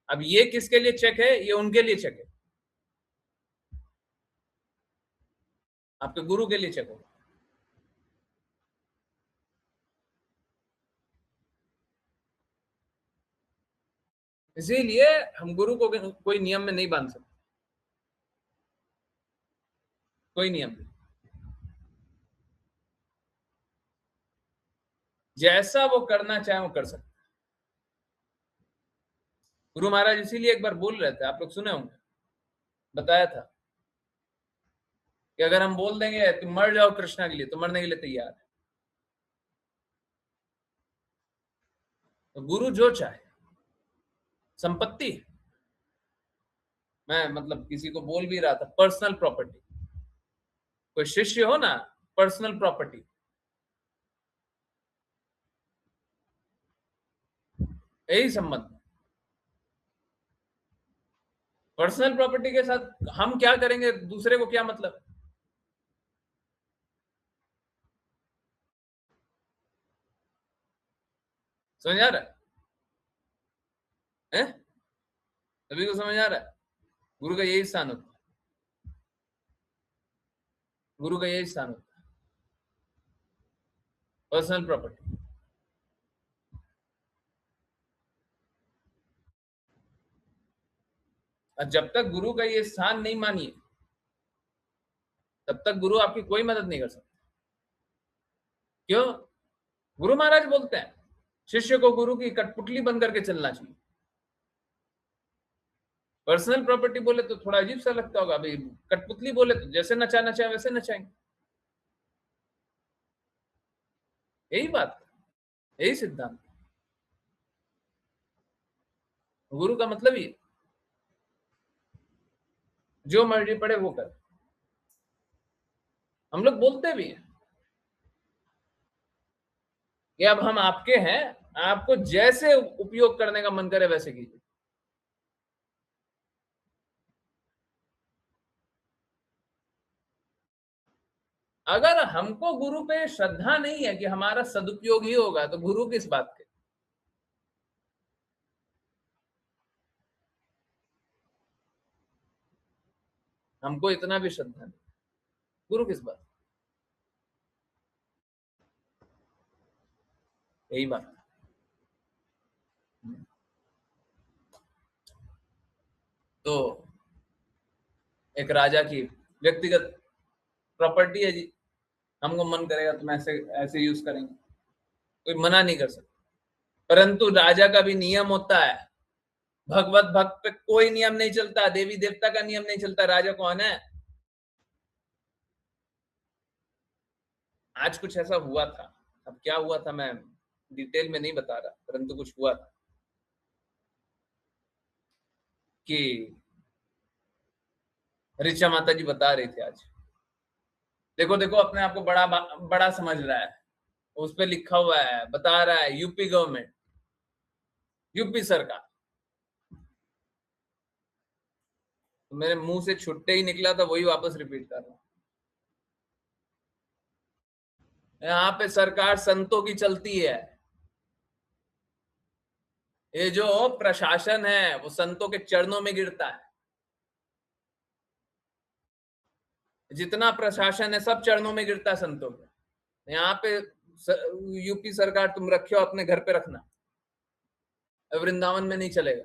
अब ये किसके लिए चेक है, ये उनके लिए चेक है, आपके गुरु के लिए चेक होगा। इसीलिए हम गुरु को कोई नियम में नहीं बांध सकते, कोई नियम नहीं। जैसा वो करना चाहे वो कर सकते। गुरु महाराज इसीलिए एक बार बोल रहे थे, आप लोग सुने होंगे, बताया था कि अगर हम बोल देंगे तुम मर जाओ कृष्णा के लिए, तो मरने के लिए तैयार है। तो गुरु जो चाहे, संपत्ति, मैं मतलब किसी को बोल भी रहा था, पर्सनल प्रॉपर्टी, कोई शिष्य हो ना, पर्सनल प्रॉपर्टी, यही संबंध। पर्सनल प्रॉपर्टी के साथ हम क्या करेंगे, दूसरे को क्या मतलब। समझ आ रहा है? सभी को समझ आ रहा है? गुरु का यही स्थान होता है, गुरु का यही स्थान होता है, पर्सनल प्रॉपर्टी। और जब तक गुरु का ये स्थान नहीं मानिए, तब तक गुरु आपकी कोई मदद नहीं कर सकता। क्यों? गुरु महाराज बोलते हैं शिष्य को गुरु की कठपुतली बन करके चलना चाहिए। पर्सनल प्रॉपर्टी बोले तो थोड़ा अजीब सा लगता होगा, भाई कठपुतली बोले तो जैसे नचाना चाहे वैसे नचाएंगे। यही बात, यही सिद्धांत। गुरु का मतलब ही जो मर्जी पड़े वो कर। हम लोग बोलते भी हैं कि अब हम आपके हैं, आपको जैसे उपयोग करने का मन करे वैसे कीजिए। अगर हमको गुरु पे श्रद्धा नहीं है कि हमारा सदुपयोग ही होगा, तो गुरु किस बात के। हमको इतना भी श्रद्धा नहीं, गुरु किस बात। यही बात। तो एक राजा की व्यक्तिगत प्रॉपर्टी है जी, हमको मन करेगा तो हम ऐसे ऐसे यूज करेंगे, कोई मना नहीं कर सकता। परंतु राजा का भी नियम होता है। भगवत भक्त पे कोई नियम नहीं चलता, देवी देवता का नियम नहीं चलता। राजा कौन है? आज कुछ ऐसा हुआ था, अब क्या हुआ था मैं डिटेल में नहीं बता रहा, परंतु कुछ हुआ था कि ऋचा माता जी बता रही थी आज। देखो देखो, अपने आप को बड़ा बड़ा समझ रहा है, उस पे लिखा हुआ है, बता रहा है यूपी गवर्नमेंट, यूपी सरकार। तो मेरे मुंह से छुट्टे ही निकला था, वही वापस रिपीट कर रहा हूं। यहाँ पे सरकार संतों की चलती है। ये जो प्रशासन है वो संतों के चरणों में गिरता है। जितना प्रशासन है सब चरणों में गिरता है संतों के। यहाँ पे यूपी सरकार तुम रखे हो, अपने घर पे रखना, वृंदावन में नहीं चलेगा।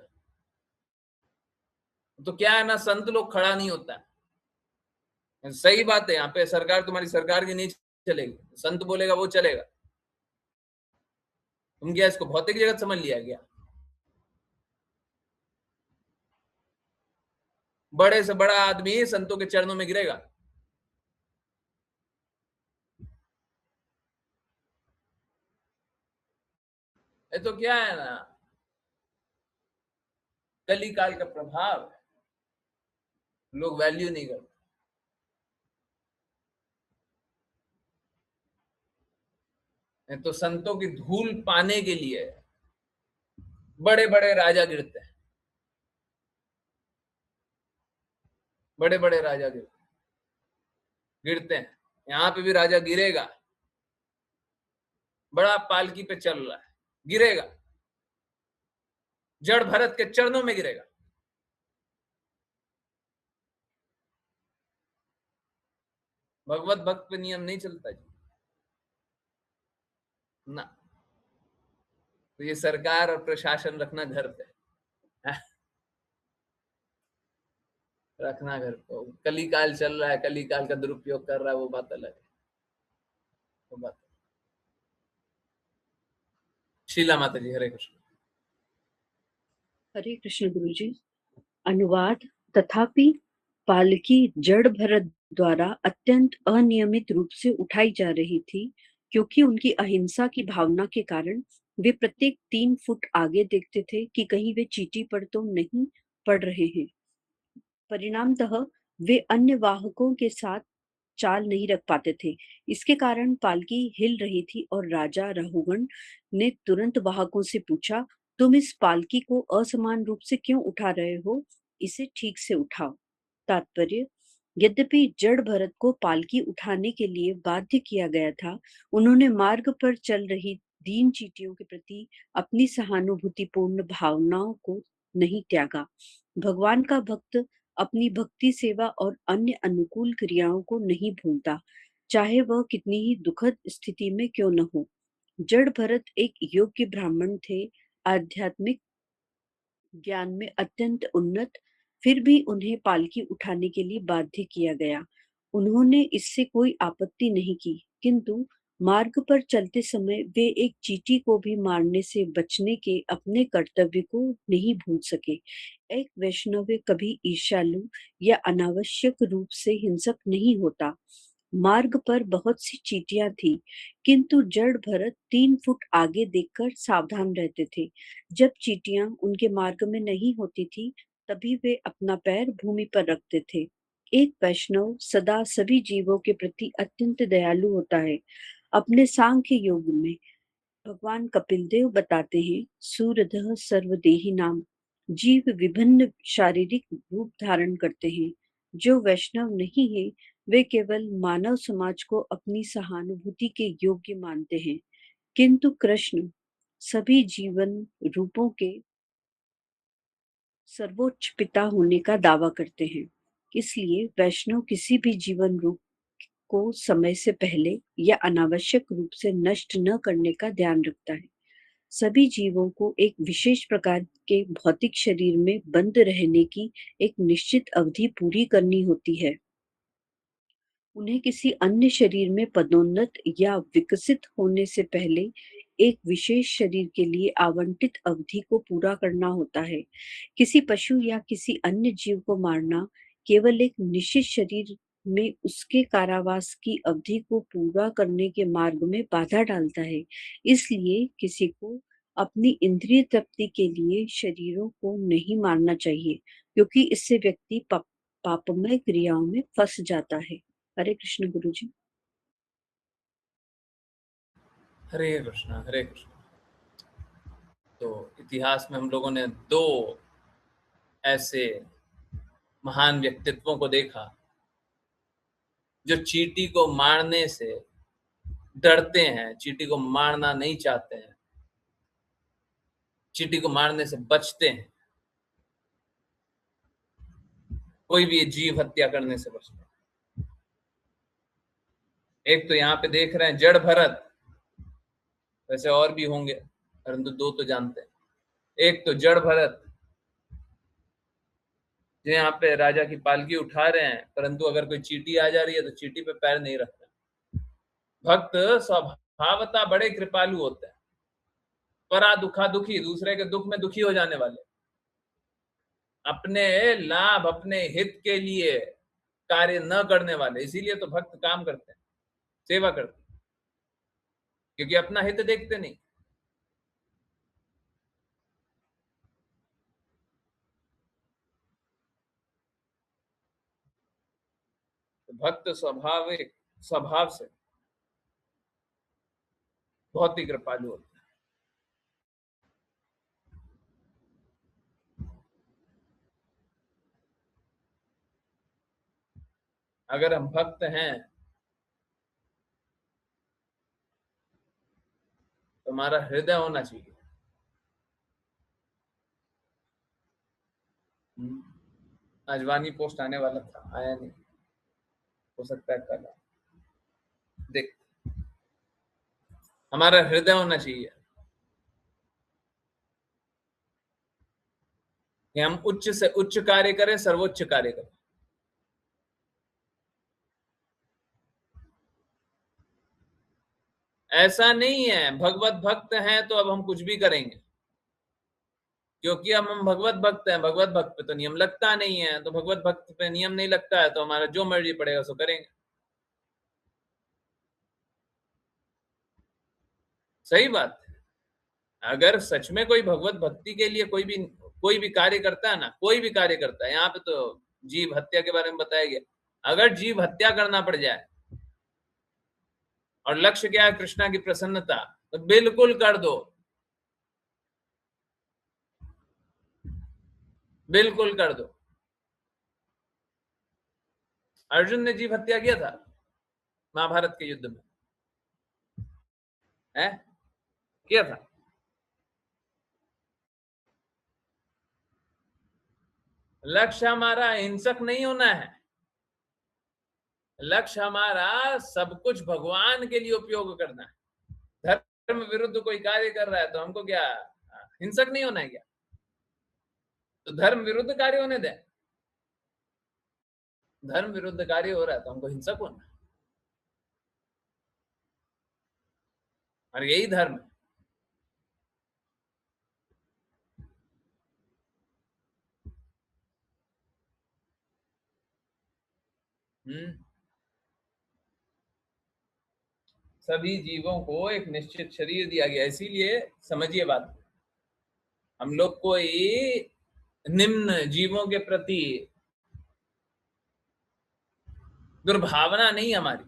तो क्या है ना, संत लोग खड़ा नहीं होता है। सही बात है, यहाँ पे सरकार तुम्हारी सरकार की नहीं चलेगी, संत बोलेगा वो चलेगा। तुम क्या इसको भौतिक जगत समझ लिया गया? बड़े से बड़ा आदमी संतों के चरणों में गिरेगा। ये तो क्या है ना, कली काल का प्रभाव है, लोग वैल्यू नहीं करते। तो संतों की धूल पाने के लिए बड़े बड़े राजा गिरते हैं, बड़े बड़े राजा गिरते हैं। यहाँ पे भी राजा गिरेगा, बड़ा पालकी पे चल रहा है, गिरेगा, जड़ भरत के चरणों में गिरेगा। भगवत भक्त पे नियम नहीं चलता जी ना। तो ये सरकार और प्रशासन रखना घर पे, रखना घर पे। कली काल चल रहा है, कली काल का दुरुपयोग कर रहा है, वो बात अलग है, वो बात। शीला माता जी, हरे कृष्ण। हरे कृष्ण गुरु जी। अनुवाद। तथापि पालकी जड़ भरत द्वारा अत्यंत अनियमित रूप से उठाई जा रही थी, क्योंकि उनकी अहिंसा की भावना के कारण वे प्रत्येक 3 फुट आगे देखते थे कि कहीं वे चींटी पर तो नहीं पड़ रहे हैं। परिणामतः वे अन्य वाहकों के साथ चाल नहीं रख पाते थे। इसके कारण पालकी हिल रही थी और राजा रहुगण ने तुरंत वाहकों से पूछा, तुम इस पालकी को असमान रूप से क्यों उठा रहे हो? इसे ठीक से उठाओ। तात्पर्य: यद्यपि जड़ भरत को पालकी उठाने के लिए बाध्य किया गया था, उन्होंने मार्ग पर चल रही दीन चींटियों के प्रति अपनी सहानुभूतिपूर्ण भावनाओं को नहीं त्यागा। भगवान का भक्त अपनी भक्ति सेवा और अन्य अनुकूल क्रियाओं को नहीं भूलता, चाहे वह कितनी ही दुखद स्थिति में क्यों न हो। जड़ भरत एक योग्य ब्राह्मण थे, आध्यात्मिक ज्ञान में अत्यंत उन्नत, फिर भी उन्हें पालकी उठाने के लिए बाध्य किया गया। उन्होंने इससे कोई आपत्ति नहीं की, किंतु मार्ग पर चलते समय वे एक चींटी को भी मारने से बचने के अपने कर्तव्य को नहीं भूल सके। एक वैष्णव कभी ईर्ष्यालु या अनावश्यक रूप से हिंसक नहीं होता। मार्ग पर बहुत सी चींटियां थी, किंतु जड़ भरत 3 फुट आगे देखकर सावधान रहते थे। जब चींटियां उनके मार्ग में नहीं होती थी, तभी वे अपना पैर भूमि पर रखते थे। एक वैष्णव सदा सभी जीवों के प्रति अत्यंत दयालु होता है। अपने सांख्य योग में भगवान कपिलदेव बताते हैं, सूरधः सर्वदेही नाम। जीव विभिन्न शारीरिक रूप धारण करते हैं। जो वैष्णव नहीं है, वे केवल मानव समाज को अपनी सहानुभूति के योग्य मानते हैं, किंतु कृष्ण सभी जीवन रूपों के सर्वोच्च पिता होने का दावा करते हैं। इसलिए वैष्णव किसी भी जीवन रूप को समय से पहले या अनावश्यक रूप से नष्ट न करने का ध्यान रखता है। सभी जीवों को एक विशेष प्रकार के भौतिक शरीर में बंद रहने की एक निश्चित अवधि पूरी करनी होती है। उन्हें किसी अन्य शरीर में पदोन्नत या विकसित होने से पहले एक विशेष शरीर के लिए आवंटित अवधि को पूरा करना होता है। किसी पशु या किसी अन्य जीव को मारना केवल एक निश्चित शरीर में उसके कारावास की अवधि को पूरा करने के मार्ग में बाधा डालता है। इसलिए किसी को अपनी इंद्रिय तृप्ति के लिए शरीरों को नहीं मारना चाहिए, क्योंकि इससे व्यक्ति पापमय क्रियाओं में फंस जाता है। हरे कृष्ण गुरु जी। हरे कृष्णा हरे कृष्णा। तो इतिहास में हम लोगों ने दो ऐसे महान व्यक्तित्वों को देखा जो चींटी को मारने से डरते हैं, चींटी को मारना नहीं चाहते हैं, चींटी को मारने से बचते हैं, कोई भी जीव हत्या करने से बचते हैं। एक तो यहाँ पे देख रहे हैं जड़ भरत, वैसे और भी होंगे परंतु दो तो जानते हैं। एक तो जड़ भरत जो यहाँ पे राजा की पालकी उठा रहे हैं, परंतु अगर कोई चींटी आ जा रही है तो चींटी पे पैर नहीं रखते। भक्त स्वभावतः बड़े कृपालु होते हैं, परा दुखा दुखी, दूसरे के दुख में दुखी हो जाने वाले, अपने लाभ अपने हित के लिए कार्य न करने वाले। इसीलिए तो भक्त काम करते हैं, सेवा करते हैं, क्योंकि अपना हित देखते नहीं। तो भक्त स्वभाव से बहुत ही कृपालु होते हैं। अगर हम भक्त हैं तो हमारा हृदय होना चाहिए। आज वाणी पोस्ट आने वाला था, आया नहीं, हो सकता है कल। देख, हमारा हृदय होना चाहिए कि हम उच्च से उच्च कार्य करें, सर्वोच्च कार्य करें। ऐसा नहीं है भगवत भक्त हैं तो अब हम कुछ भी करेंगे, क्योंकि हम भगवत भक्त हैं। भगवत भक्त पे तो नियम लगता नहीं है, तो भगवत भक्त पे नियम नहीं लगता है तो हमारा जो मर्जी पड़ेगा सो करेंगे। सही बात है। अगर सच में कोई भगवत भक्ति के लिए कोई भी कार्य करता है ना, कोई भी कार्य करता है, यहाँ पे तो जीव हत्या के बारे में बताया गया, अगर जीव हत्या करना पड़ जाए और लक्ष्य क्या है कृष्णा की प्रसन्नता, तो बिल्कुल कर दो, बिल्कुल कर दो। अर्जुन ने जीव हत्या किया था महाभारत के युद्ध में, है किया था। लक्ष्य हमारा हिंसक नहीं होना है, लक्ष्य हमारा सब कुछ भगवान के लिए उपयोग करना है। धर्म विरुद्ध कोई कार्य कर रहा है तो हमको क्या हिंसक नहीं होना है क्या? तो धर्म विरुद्ध कार्य होने दें। धर्म विरुद्ध कार्य हो रहा है तो हमको हिंसक होना है, और यही धर्म है। सभी जीवों को एक निश्चित शरीर दिया गया, इसीलिए समझिए बात, हम लोग कोई निम्न जीवों के प्रति दुर्भावना नहीं हमारी।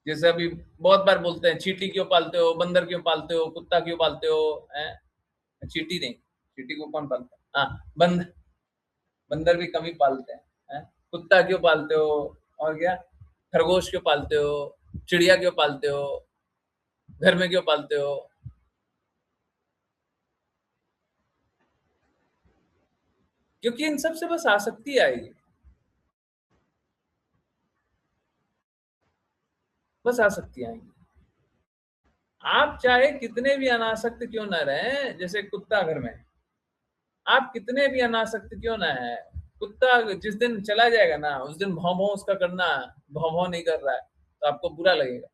जैसे अभी बहुत बार बोलते हैं चींटी क्यों पालते हो, बंदर क्यों पालते हो, कुत्ता क्यों पालते हो, चींटी नहीं, चींटी को कौन पालता है? हाँ, बंदर भी कम ही पालते हैं। कुत्ता क्यों पालते हो, और क्या खरगोश क्यों पालते हो, चिड़िया क्यों पालते हो, घर में क्यों पालते हो? क्योंकि इन सब से बस आसक्ति आएगी, बस आसक्ति आएगी। आप चाहे कितने भी अनासक्त क्यों ना रहे, जैसे कुत्ता घर में, आप कितने भी अनासक्त क्यों ना है, कुत्ता जिस दिन चला जाएगा ना, उस दिन भौं भौं उसका करना, भौं भौं नहीं कर रहा है तो आपको बुरा लगेगा।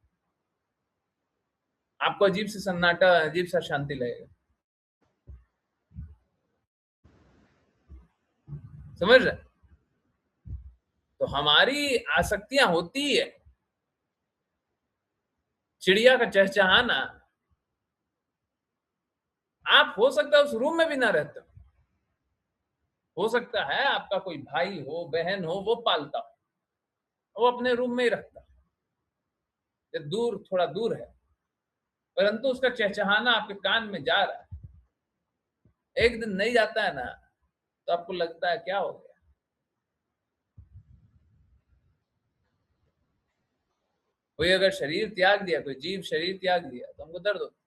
आपको अजीब सा सन्नाटा, अजीब सा शांति लगेगा। समझ रहे? तो हमारी आसक्तियां होती है। चिड़िया का चहचहाना, आप हो सकता है उस रूम में भी ना रहते हो सकता है आपका कोई भाई हो, बहन हो, वो पालता हो, वो अपने रूम में ही रखता है, ये दूर, थोड़ा दूर है, परंतु उसका चहचहाना आपके कान में जा रहा है। एक दिन नहीं जाता है ना, तो आपको लगता है क्या हो गया। कोई अगर शरीर त्याग दिया, कोई जीव शरीर त्याग दिया, तो हमको दर्द होता है।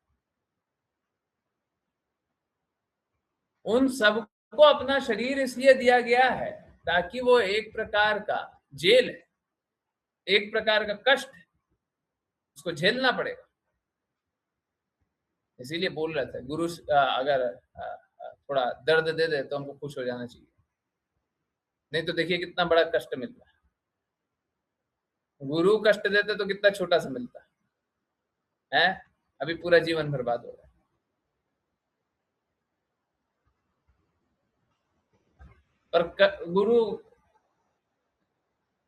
उन सबको अपना शरीर इसलिए दिया गया है ताकि वो एक प्रकार का जेल है, एक प्रकार का कष्ट है, उसको झेलना पड़ेगा। इसीलिए बोल रहा था गुरु अगर थोड़ा दर्द दे दे तो हमको खुश हो जाना चाहिए, नहीं तो देखिए कितना बड़ा कष्ट मिलता है। गुरु कष्ट देते तो कितना छोटा सा मिलता है, अभी पूरा जीवन बर्बाद हो रहा है। पर गुरु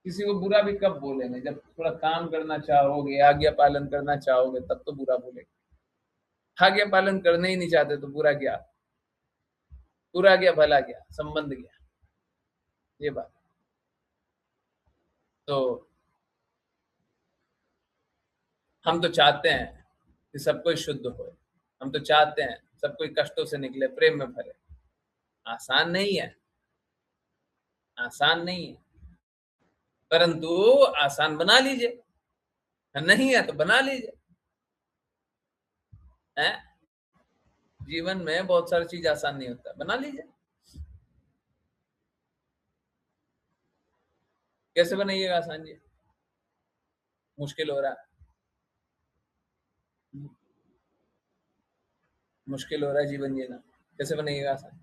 किसी को बुरा भी कब बोलेंगे? जब थोड़ा काम करना चाहोगे, आज्ञा पालन करना चाहोगे, तब तो बुरा बोलेंगे। आज्ञा पालन करने ही नहीं चाहते तो बुरा क्या? बुरा क्या, भला क्या, संबंध क्या? ये बात। तो हम तो चाहते हैं कि सब कोई शुद्ध हो, हम तो चाहते हैं सब कोई कष्टों से निकले, प्रेम में भरे। आसान नहीं है, आसान नहीं है, परंतु आसान बना लीजिए। नहीं है तो बना लीजिए। है, जीवन में बहुत सारी चीज आसान नहीं होता, बना लीजिए। कैसे बनाइएगा आसान जी? मुश्किल हो रहा है, मुश्किल हो रहा है जीवन जीना, कैसे बनेगा आसान?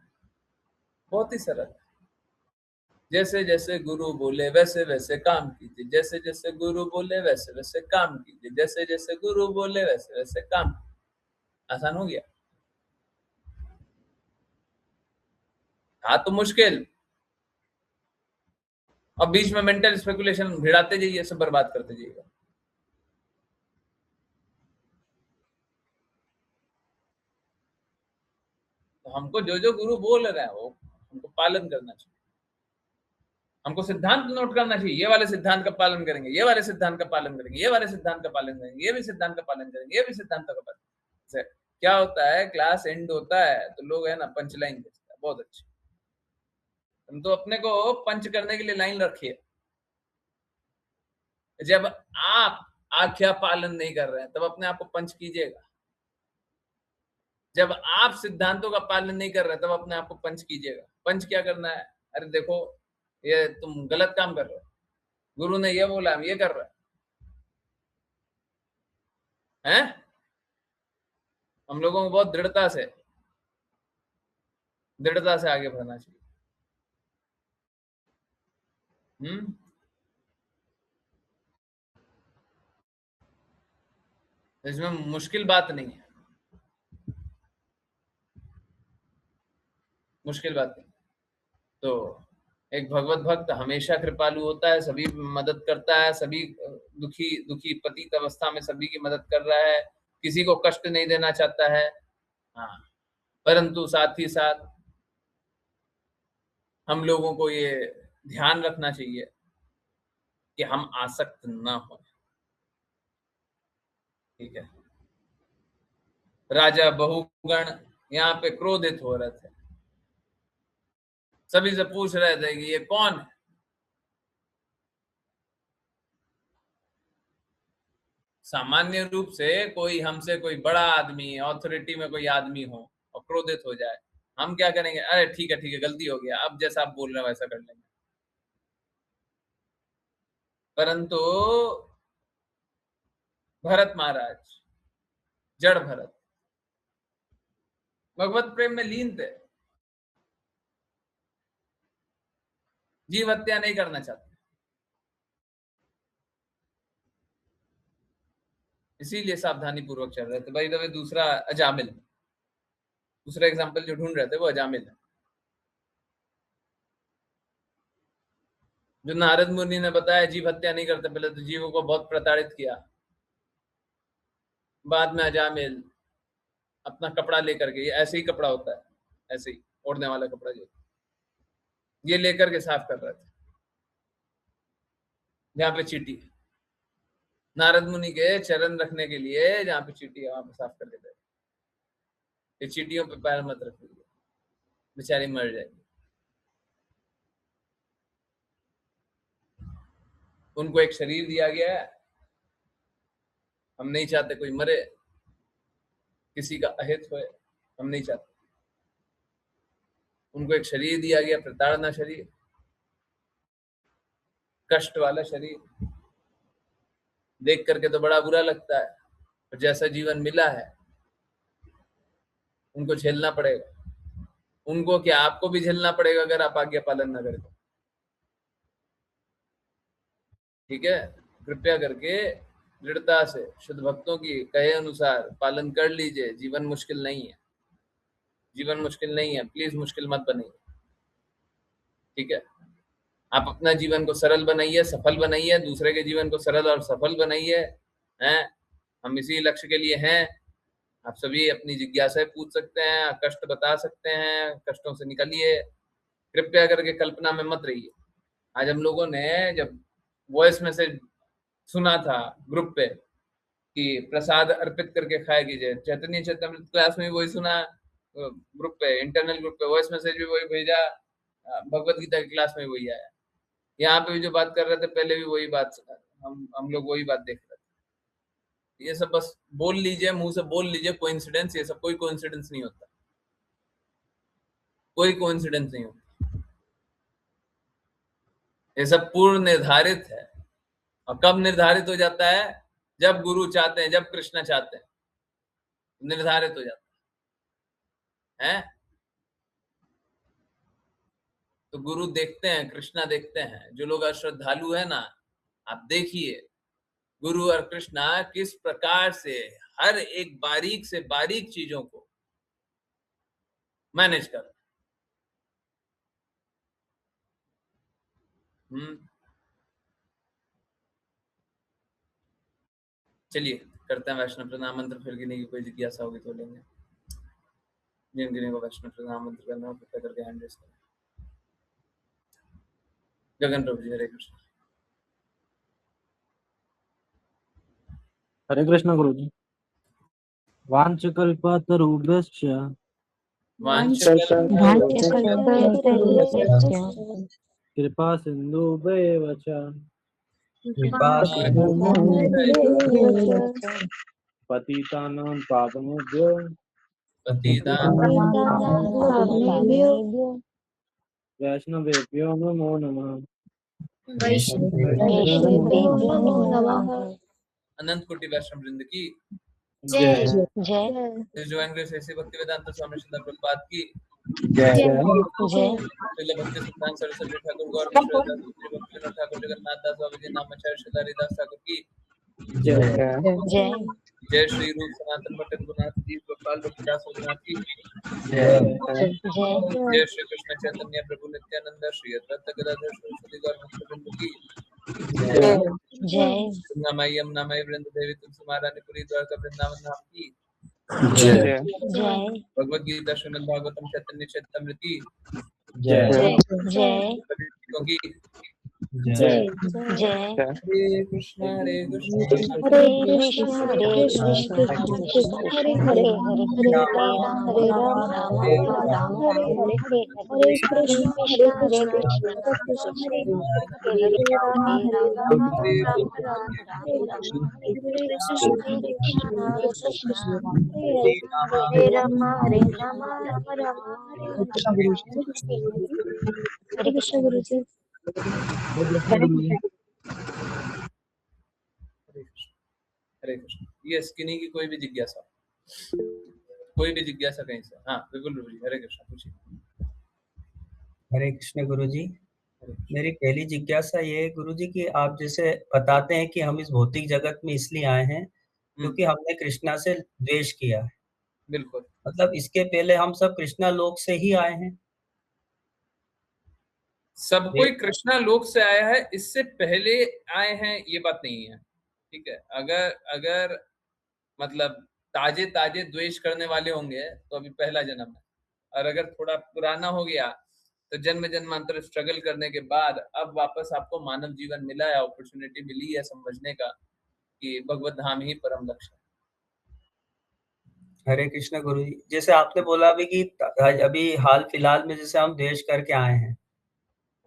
बहुत ही सरल। जैसे जैसे गुरु बोले वैसे वैसे काम कीजिए, जैसे जैसे गुरु बोले वैसे वैसे काम कीजिए, जैसे जैसे गुरु बोले वैसे वैसे काम। आसान हो गया? हाँ तो मुश्किल, और बीच में मेंटल स्पेकुलेशन भिड़ाते जाइए, सब बर्बाद करते जाइएगा। तो हमको जो जो गुरु बोल रहे हैं वो हमको पालन करना चाहिए। हमको सिद्धांत नोट करना चाहिए, ये वाले सिद्धांत का पालन करेंगे, ये वाले सिद्धांत का पालन करेंगे, ये वाले सिद्धांत का पालन करेंगे, ये भी सिद्धांत का पालन करेंगे, ये भी सिद्धांत का पालन करेंगे। क्या होता है, क्लास एंड होता है तो लोग है ना पंच लाइन भेजता है, बहुत अच्छे। हम तो अपने को पंच करने के लिए लाइन रखिए। जब आप आज्ञा पालन नहीं कर रहे हैं तब अपने आप को पंच कीजिएगा। जब आप सिद्धांतों का पालन नहीं कर रहे तब अपने आप को पंच कीजिएगा। पंच क्या करना है? अरे देखो ये तुम गलत काम कर रहे हो, गुरु ने ये बोला, हम ये कर रहे हैं। हम लोगों को बहुत दृढ़ता से आगे बढ़ना चाहिए। इसमें मुश्किल बात नहीं है, मुश्किल बात नहीं। तो एक भगवत भक्त हमेशा कृपालु होता है, सभी मदद करता है, सभी दुखी दुखी पतित अवस्था में सभी की मदद कर रहा है, किसी को कष्ट नहीं देना चाहता है। हाँ, परंतु साथ ही साथ हम लोगों को ये ध्यान रखना चाहिए कि हम आसक्त ना हो। ठीक है, राजा बहुगण यहाँ पे क्रोधित हो रहे थे, सभी से पूछ रहे थे कि ये कौन है। सामान्य रूप से कोई हमसे कोई बड़ा आदमी, ऑथोरिटी में कोई आदमी हो और क्रोधित हो जाए, हम क्या करेंगे? अरे ठीक है गलती हो गया, अब जैसा आप बोल रहे हो वैसा कर लेंगे। परंतु भरत महाराज, जड़ भरत, भगवत प्रेम में लीन थे, जीव हत्या नहीं करना चाहते। इसीलिए सावधानी पूर्वक चल रहे थे। भाई दबे दूसरा अजामिल, दूसरा एग्जाम्पल जो ढूंढ रहे थे वो अजामिल है, जो नारद मुनि ने बताया जीव हत्या नहीं करते, पहले तो जीवों को बहुत प्रताड़ित किया, बाद में अजामिल अपना कपड़ा लेकर के, ये ऐसे ही कपड़ा होता है, ऐसे ही ओढ़ने वाला कपड़ा जो, ये लेकर के साफ कर रहे थे जहाँ पे चींटी है, नारद मुनि के चरण रखने के लिए जहाँ पे चींटी है वहां पे साफ कर देते, ये चींटियों पे पैर मत रखिए, बेचारी मर जाएगी। उनको एक शरीर दिया गया है, हम नहीं चाहते कोई मरे, किसी का अहित होए, हम नहीं चाहते। उनको एक शरीर दिया गया, प्रताड़ना शरीर, कष्ट वाला शरीर, देख करके तो बड़ा बुरा लगता है, पर जैसा जीवन मिला है उनको झेलना पड़ेगा। उनको क्या, आपको भी झेलना पड़ेगा अगर आप आज्ञा पालन न करें तो। ठीक है, कृपया करके दृढ़ता से शुद्ध भक्तों की कहे अनुसार पालन कर लीजिए। जीवन मुश्किल नहीं है, जीवन मुश्किल नहीं है, प्लीज मुश्किल मत बनाइए। ठीक है, आप अपना जीवन को सरल बनाइए, सफल बनाइए, दूसरे के जीवन को सरल और सफल बनाइए। हैं, हम इसी लक्ष्य के लिए हैं। आप सभी अपनी जिज्ञासाएं पूछ सकते हैं, कष्ट बता सकते हैं, कष्टों से निकलिए, कृपया करके कल्पना में मत रहिए। आज हम लोगों ने जब वॉइस मैसेज सुना था ग्रुप पे कि प्रसाद अर्पित करके खाया कीजिए, चैतन्य चैतन्य क्लास में भी वही सुना, ग्रुप पे, इंटरनल ग्रुप पे वॉइस मैसेज भी वही भेजा, भगवत गीता की क्लास में वही आया, यहाँ पे भी जो बात कर रहे थे पहले भी वही बात, हम लोग वही बात देख रहे थे। ये सब बस बोल लीजिए, मुंह से बोल लीजिए कोइंसिडेंस, ये सब कोई कोइंसिडेंस नहीं होता, कोई कोइंसिडेंस नहीं होता, ये सब पूर्व निर्धारित है। और कब निर्धारित हो जाता है? जब गुरु चाहते हैं, जब कृष्ण चाहते हैं, निर्धारित हो जाता है। तो गुरु देखते हैं, कृष्णा देखते हैं। जो लोग अश्रद्धालु है ना, आप देखिए गुरु और कृष्णा किस प्रकार से हर एक बारीक से बारीक चीजों को मैनेज कर। चलिए करते हैं वैष्णव प्रणाम मंत्र, फिर गिने की कोई जिज्ञासा होगी तो लेंगे। जिन गिने को वैष्णव प्रणाम मंत्र करना हो कृपया करके हैंड रेज करें। गगन प्रभु जी, हरे कृष्ण। हरे कृष्ण गुरु जी। वाञ्छकल्पतरुभ्यश्च कृपा सिन्धुभ्येव च पतितानां पावनेभ्यो वैष्णवेभ्यो नमो नमः। अनंत कोटि वैष्णव वृंद की जय जो एंग्रेस ऐसे भक्ति वेदांत स्वामी श्रील प्रभुपाद की जय श्रील भक्ति सिद्धांत सरस्वती ठाकुर गौर भक्ति विनोद ठाकुर जगन्नाथ दास बाबा जी नामाचार्य श्री हरिदास ठाकुर की जय जय श्री रूप सनातन भट्ट रघुनाथ जी गोपाल भक्तिदास रघुनाथ की जय श्री कृष्ण चैतन्य प्रभु नित्यानंद श्री अद्वैत गदाधर सरस्वती गौर भक्तवृंद की गंगामाई यमुनामाई वृंद देवी तुलसी महारानी पुरी द्वारका वृंदावन धाम की भगवद गीता श्रीमद् भागवतम चैतन्य चैतन्यमृत की की हरे कृष्ण हरे कृष्ण हरे कृष्ण गुरु जी। हरे कृष्ण। ये स्किनी की कोई भी जिज्ञासा कहीं से? हाँ बिल्कुल गुरु जी, हरे कृष्ण पूछिए। हरे कृष्ण गुरु जी। मेरी पहली जिज्ञासा ये है गुरु जी कि आप जैसे बताते हैं कि हम इस भौतिक जगत में इसलिए आए हैं क्योंकि हमने कृष्णा से द्वेष किया है। बिल्कुल। मतलब इसके पहले हम सब कृष्णा लोक से ही आए हैं। सब कोई कृष्णा लोक से आया है, इससे पहले आए हैं ये बात नहीं है, ठीक है। अगर मतलब ताजे द्वेष करने वाले होंगे तो अभी पहला जन्म है, और अगर थोड़ा पुराना हो गया तो जन्म जन्मांतर स्ट्रगल करने के बाद अब वापस आपको मानव जीवन मिला है, अपॉर्चुनिटी मिली है समझने का कि भगवत धाम ही परम लक्ष्य है। हरे कृष्ण गुरु जी। जैसे आपने बोला अभी कि अभी हाल फिलहाल में जैसे हम द्वेष करके आए हैं,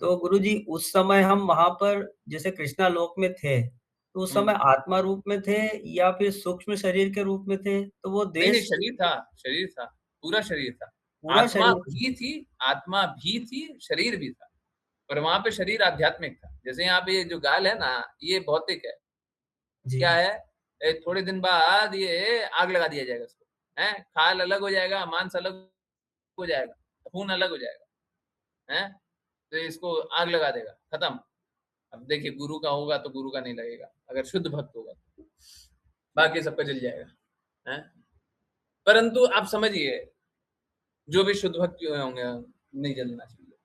तो गुरु जी उस समय हम वहां पर जैसे कृष्णा लोक में थे, तो उस समय आत्मा रूप में थे या फिर सूक्ष्म शरीर के रूप में थे? तो वो नहीं, द्वेष शरीर था, पूरा शरीर था। पूरा आत्मा शरीर भी थी, शरीर भी था, पर वहां पे शरीर आध्यात्मिक था। जैसे यहाँ पे ये जो गाल है ना, ये भौतिक है। जी। क्या है, थोड़े दिन बाद ये आग लगा दिया जाएगा इसको, है, खाल अलग हो जाएगा, मांस अलग हो जाएगा, खून अलग हो जाएगा, है, तो इसको आग लगा देगा, खत्म। अब देखिए गुरु का होगा तो गुरु का नहीं लगेगा, अगर शुद्ध भक्त होगा तो बाकी सबका जल जाएगा, है। परंतु आप समझिए, जो भी शुद्ध भक्त होंगे नहीं जलना चाहिए।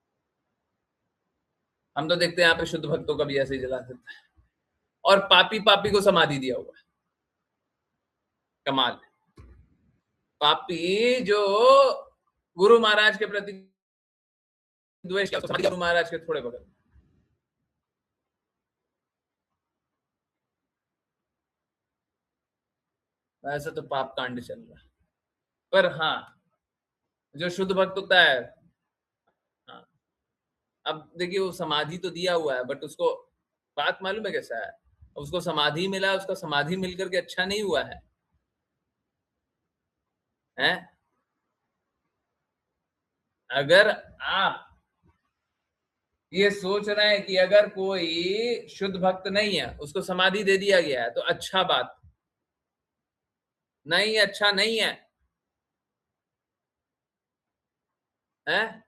हम तो देखते हैं यहाँ पे शुद्ध भक्तों का भी ऐसे ही जला देता है, और पापी को समाधि दिया हुआ है। कमाल। पापी जो गुरु महाराज के प्रति द्वेष किया, समाधि गुरु महाराज के थोड़े बगल। ऐसा तो पाप कांड चल रहा है। पर हाँ, जो शुद्ध भक्त होता है, हाँ, अब देखिए वो समाधि तो दिया हुआ है, बट उसको बात मालूम है कैसा है, उसको समाधि मिला, उसका समाधि मिलकर के अच्छा नहीं हुआ है, हैं? अगर आप ये सोच रहे हैं कि अगर कोई शुद्ध भक्त नहीं है, उसको समाधि दे दिया गया है तो अच्छा बात नहीं, अच्छा नहीं है, हैं?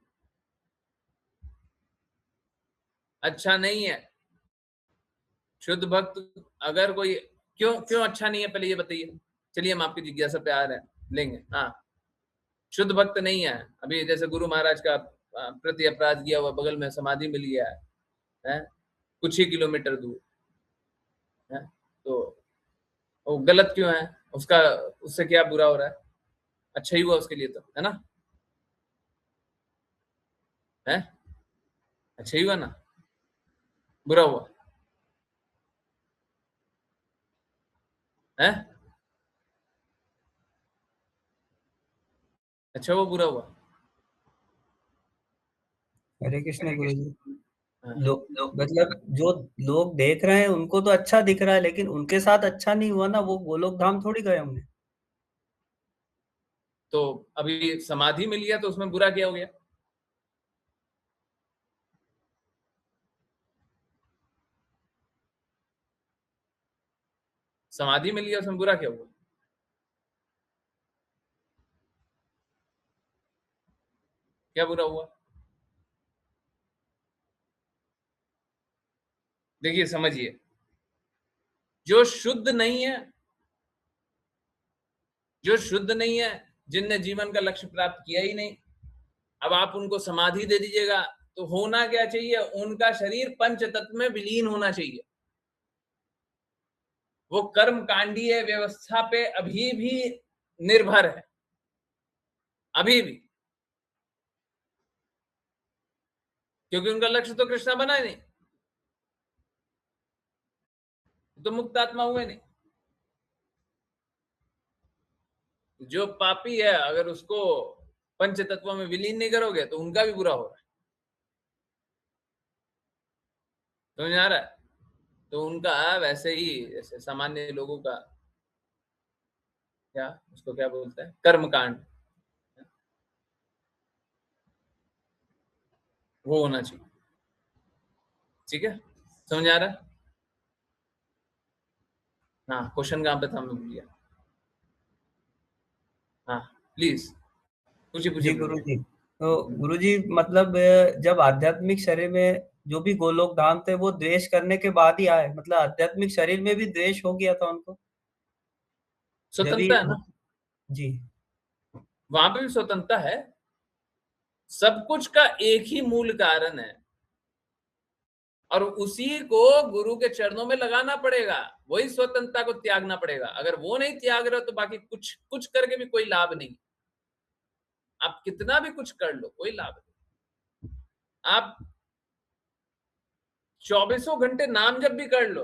अच्छा नहीं है। शुद्ध भक्त अगर कोई, क्यों अच्छा नहीं है, पहले ये बताइए। चलिए हम आपकी जिज्ञासा पे आ रहे हैं, लेंगे। हाँ, शुद्ध भक्त नहीं है, अभी जैसे गुरु महाराज का प्रति अपराध किया हुआ, बगल में समाधि मिल गया है, कुछ ही किलोमीटर दूर है, तो वो गलत क्यों है? उसका, उससे क्या बुरा हो रहा है? अच्छा ही हुआ उसके लिए तो, है ना, है, अच्छा ही हुआ ना, बुरा हुआ है? अच्छा हुआ, बुरा हुआ? हरे कृष्ण गुरु जी। हाँ। मतलब जो लोग देख रहे हैं उनको तो अच्छा दिख रहा है, लेकिन उनके साथ अच्छा नहीं हुआ ना, वो गोलोक धाम थोड़ी गए होंगे। तो अभी समाधि मिल गया तो उसमें बुरा क्या हो गया? समाधि मिल गया, उसमें बुरा क्या हुआ? क्या बुरा हुआ? देखिए समझिए, जो शुद्ध नहीं है, जो शुद्ध नहीं है, जिनने जीवन का लक्ष्य प्राप्त किया ही नहीं, अब आप उनको समाधि दे दीजिएगा तो होना क्या चाहिए? उनका शरीर पंच तत्व में विलीन होना चाहिए। वो कर्म कांडीय व्यवस्था पे अभी भी निर्भर है, अभी भी, क्योंकि उनका लक्ष्य तो कृष्णा बना ही नहीं, तो मुक्त आत्मा हुए नहीं। जो पापी है, अगर उसको पंच तत्वों में विलीन नहीं करोगे तो उनका भी बुरा हो रहा है, समझ आ रहा है? तो उनका वैसे ही जैसे सामान्य लोगों का, क्या उसको क्या बोलते हैं, कर्म कांड, वो होना चाहिए। ठीक है, समझ आ रहा है? हाँ, क्वेश्चन कहाँ पे था, मैं भूल गया। हाँ प्लीज, पूछिए जी पूछिए। गुरु जी। तो गुरु जी मतलब जब आध्यात्मिक शरीर में जो भी गोलोक धाम थे वो द्वेष करने के बाद ही आए, मतलब आध्यात्मिक शरीर में भी द्वेष हो गया था उनको? स्वतंत्रता है ना, जी वहां पे भी स्वतंत्रता है। सब कुछ का एक ही मूल कारण है और उसी को गुरु के चरणों में लगाना पड़ेगा, वही स्वतंत्रता को त्यागना पड़ेगा। अगर वो नहीं त्याग रहे हो तो बाकी कुछ कुछ करके भी कोई लाभ नहीं। आप कितना भी कुछ कर लो कोई लाभ नहीं। आप 24 घंटे नाम जप भी कर लो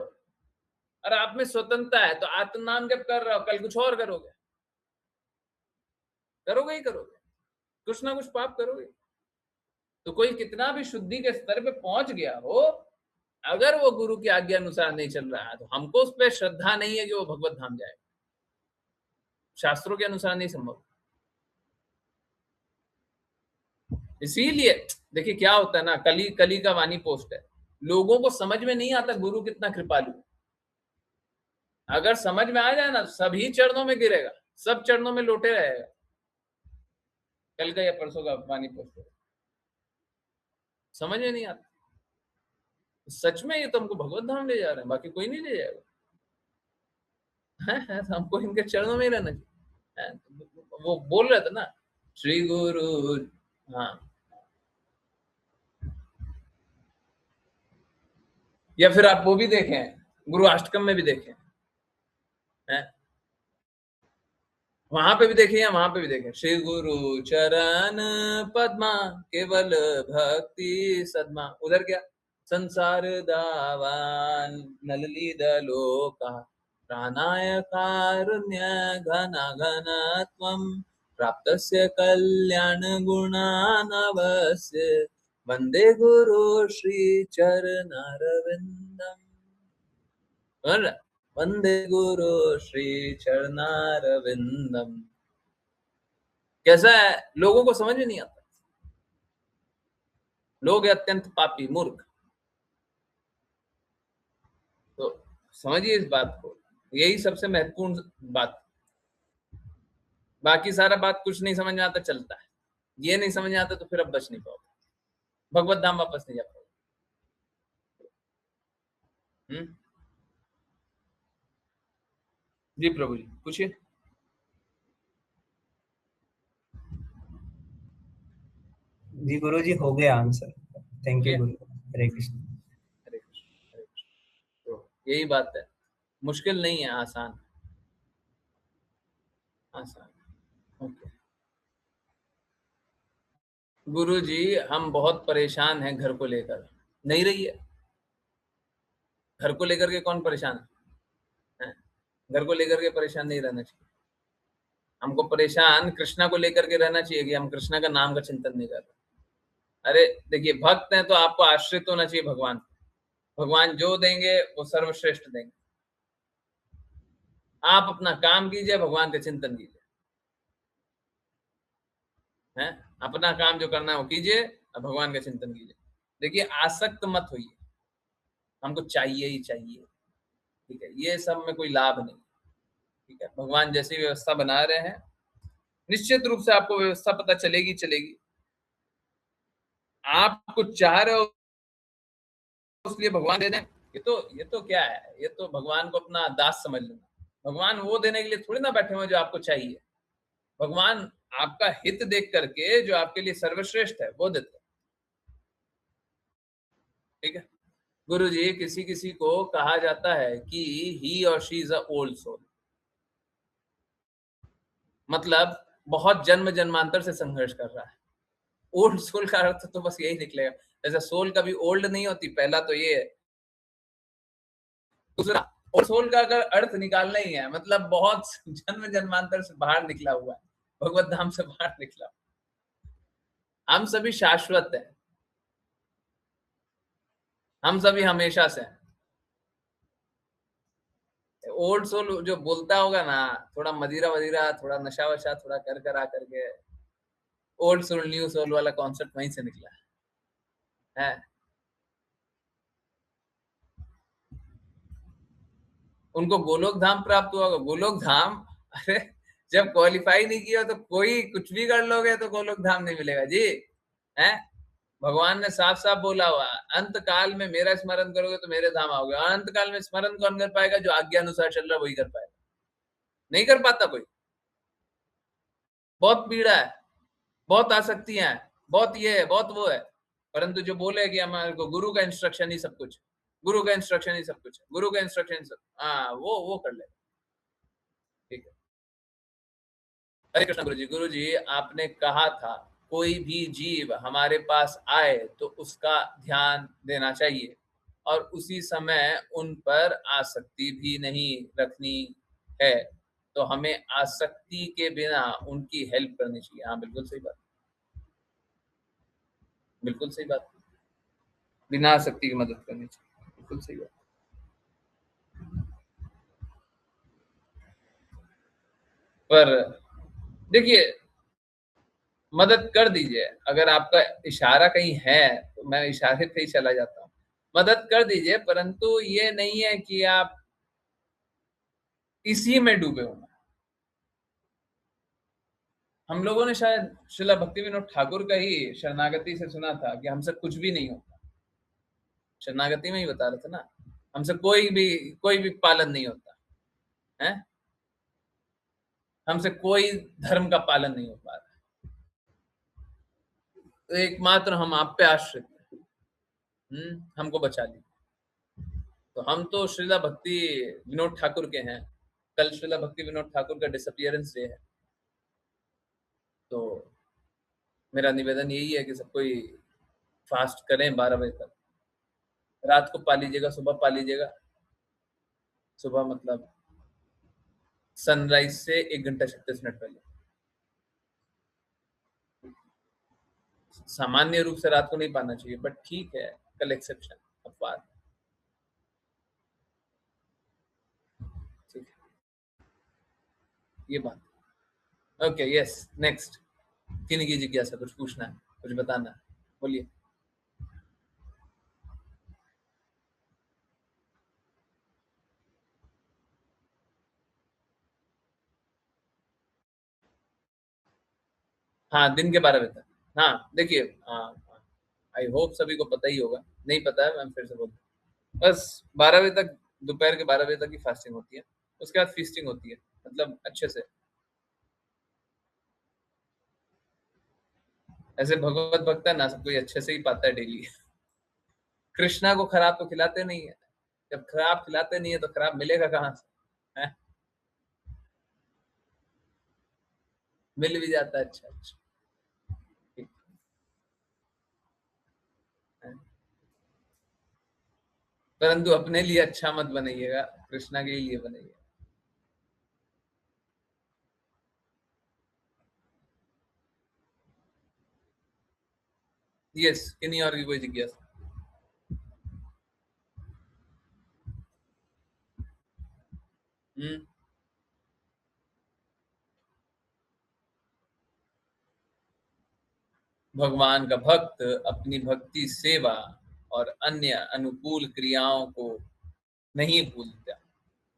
और आप में स्वतंत्रता है तो आज तो नाम जप कर रहे हो, कल कुछ और करोगे, करोगे ही करोगे, कुछ ना कुछ पाप करोगे। तो कोई कितना भी शुद्धि के स्तर पे पहुंच गया हो, अगर वो गुरु की आज्ञा अनुसार नहीं चल रहा है तो हमको उस पर श्रद्धा नहीं है कि वो भगवत धाम जाए। शास्त्रों के अनुसार नहीं संभव। इसीलिए देखिए क्या होता है ना, कली कली का वाणी पोस्ट है, लोगों को समझ में नहीं आता गुरु कितना कृपालु। अगर समझ में आ जाए ना सभी चरणों में गिरेगा, सब चरणों में लोटे रहेगा। कल का या परसों का वाणी पोस्ट है, समझ में नहीं आता। सच में ये तो हमको भगवत धाम ले जा रहे हैं, बाकी कोई नहीं ले जाएगा। है तो हमको इनके चरणों में ही रहना चाहिए। वो बोल रहे थे ना श्री गुरु, हाँ, या फिर आप वो भी देखें, गुरु अष्टकम में भी देखें, हैं वहां पे भी देखें या वहां पे भी देखें, श्री गुरु चरण पद्मा केवल भक्ति सदमा। उधर क्या, संसार दावान नलली दलोका प्राणाय कारुण्य घना घनत्वम प्राप्तस्य कल्याण गुणानवस्य वंदे गुरु श्री चरणारविंदम। वंदे गुरु श्री चरणारविंदम। कैसा है, लोगों को समझ में नहीं आता। लोग है अत्यंत पापी मूर्ख। तो समझिए इस बात को, यही सबसे महत्वपूर्ण बात। बाकी सारा बात कुछ नहीं समझ में आता चलता है, ये नहीं समझ में आता तो फिर अब बच नहीं पाओगे, भगवत धाम वापस नहीं जा पाओगे। जी प्रभु जी पूछिए। जी गुरु जी हो गया आंसर। थैंक यू गुरु। हरे कृष्ण। हरे कृष्ण हरे कृष्ण। तो यही बात है, मुश्किल नहीं है, आसान आसान। ओके गुरु जी, हम बहुत परेशान हैं घर को लेकर। नहीं रही है, घर को लेकर के कौन परेशान है? घर को लेकर के परेशान नहीं रहना चाहिए। हमको परेशान कृष्णा को लेकर के रहना चाहिए कि हम कृष्णा का नाम का चिंतन नहीं कर रहे। अरे देखिए, भक्त हैं तो आपको आश्रित होना चाहिए भगवान। भगवान जो देंगे वो सर्वश्रेष्ठ देंगे। आप अपना काम कीजिए, भगवान का चिंतन कीजिए, हैं अपना काम जो करना है वो कीजिए और भगवान का चिंतन कीजिए। देखिए आसक्त मत होइए, हमको चाहिए ही चाहिए, ठीक है, ये सब में कोई लाभ नहीं, ठीक है। भगवान जैसी व्यवस्था बना रहे हैं, निश्चित रूप से आपको व्यवस्था पता चलेगी चलेगी। आप कुछ चाह रहे हो इसलिए भगवान दे दें, ये तो क्या है, ये तो भगवान को अपना दास समझ लेना। भगवान वो देने के लिए थोड़ी ना बैठे हुए जो आपको चाहिए। भगवान आपका हित देख करके जो आपके लिए सर्वश्रेष्ठ है वो देते हैं, ठीक है। गुरु जी, किसी किसी को कहा जाता है कि ही और she is a old soul, मतलब बहुत जन्म जन्मांतर से संघर्ष कर रहा है। ओल्ड सोल का अर्थ तो बस यही निकलेगा, जैसे सोल कभी ओल्ड नहीं होती, पहला तो ये है। दूसरा, और सोल का अगर अर्थ निकालना ही है मतलब बहुत जन्म जन्मांतर से बाहर निकला हुआ है, भगवत धाम से बाहर निकला। हम सभी शाश्वत हैं, हम सभी हमेशा से हैं। ओल्ड सोल जो बोलता होगा ना, थोड़ा मदिरा वदिरा, थोड़ा नशा वशा थोड़ा कर कर आकर के, ओल्ड सोल न्यू सोल वाला कॉन्सेप्ट वहीं से निकला है। उनको गोलोक धाम प्राप्त हुआ। गोलोक धाम, अरे जब क्वालिफाई नहीं किया तो कोई कुछ भी कर लोगे तो गोलोक धाम नहीं मिलेगा जी, हैं। भगवान ने साफ साफ बोला हुआ, अंत काल में मेरा स्मरण करोगे तो मेरे धाम आओगे। और अंत काल में स्मरण कौन कर पाएगा? जो आज्ञा अनुसार चल रहा वही कर पाएगा। नहीं कर पाता कोई, बहुत पीड़ा है, बहुत आसक्तियां हैं, बहुत ये है, बहुत वो है, परंतु जो बोले कि हमारे को गुरु का इंस्ट्रक्शन ही सब कुछ, गुरु का इंस्ट्रक्शन ही सब कुछ है, गुरु का इंस्ट्रक्शन सब, हाँ वो कर ले, ठीक है। हरे कृष्ण गुरु जी आपने कहा था कोई भी जीव हमारे पास आए तो उसका ध्यान देना चाहिए और उसी समय उन पर आसक्ति भी नहीं रखनी है, तो हमें आसक्ति के बिना उनकी हेल्प करनी चाहिए। हाँ बिल्कुल सही बात, बिल्कुल सही बात, बिना आसक्ति की मदद करनी चाहिए, बिल्कुल सही बात। पर देखिए, मदद कर दीजिए, अगर आपका इशारा कहीं है तो मैं इशारे पे ही चला जाता हूँ, मदद कर दीजिए, परंतु ये नहीं है कि आप इसी में डूबे होना। हम लोगों ने शायद श्रीला भक्ति विनोद ठाकुर का ही शरणागति से सुना था कि हमसे कुछ भी नहीं होता, शरणागति में ही बता रहे थे ना, हमसे कोई भी पालन नहीं होता है, हमसे कोई धर्म का पालन नहीं हो पा रहा, तो एकमात्र हम आप पे आश्रित हैं, हमको बचा लीजिए। तो हम तो श्रीला भक्ति विनोद ठाकुर के हैं, कल श्रीला भक्ति विनोद ठाकुर का डिसअपियरेंस डे है, तो मेरा निवेदन यही है कि सब कोई फास्ट करें 12 बजे तक, रात को पा लीजिएगा, सुबह पा लीजिएगा, सुबह मतलब सनराइज से 1 घंटा 36 मिनट पहले, सामान्य रूप से रात को नहीं पाना चाहिए, बट ठीक है, कल एक्सेप्शन, अपवाद, ठीक है, ये बात। ओके यस, नेक्स्ट किन्हीं की जिज्ञासा, कुछ पूछना है, कुछ बताना है, बोलिए। हाँ दिन के 12 बजे तक, हाँ देखिए, हाँ आई होप सभी को पता ही होगा, नहीं पता है मैं फिर से बोलता हूँ, बस 12 बजे तक, दोपहर के 12 बजे तक की फास्टिंग होती है, उसके बाद फीस्टिंग होती है, मतलब अच्छे से, ऐसे भगवत भक्त है ना, सब कोई अच्छे से ही पाता है डेली। कृष्णा को खराब तो खिलाते नहीं है, जब खराब खिलाते नहीं है तो खराब मिलेगा कहाँ से, है? मिल भी जाता है, अच्छा अच्छा, ठीक है, परंतु अपने लिए अच्छा मत बनाइएगा, कृष्णा के ही लिए बनाइएगा। यस, किन्हीं और की कोई जिज्ञासा? भगवान का भक्त अपनी भक्ति सेवा और अन्य अनुकूल क्रियाओं को नहीं भूलता,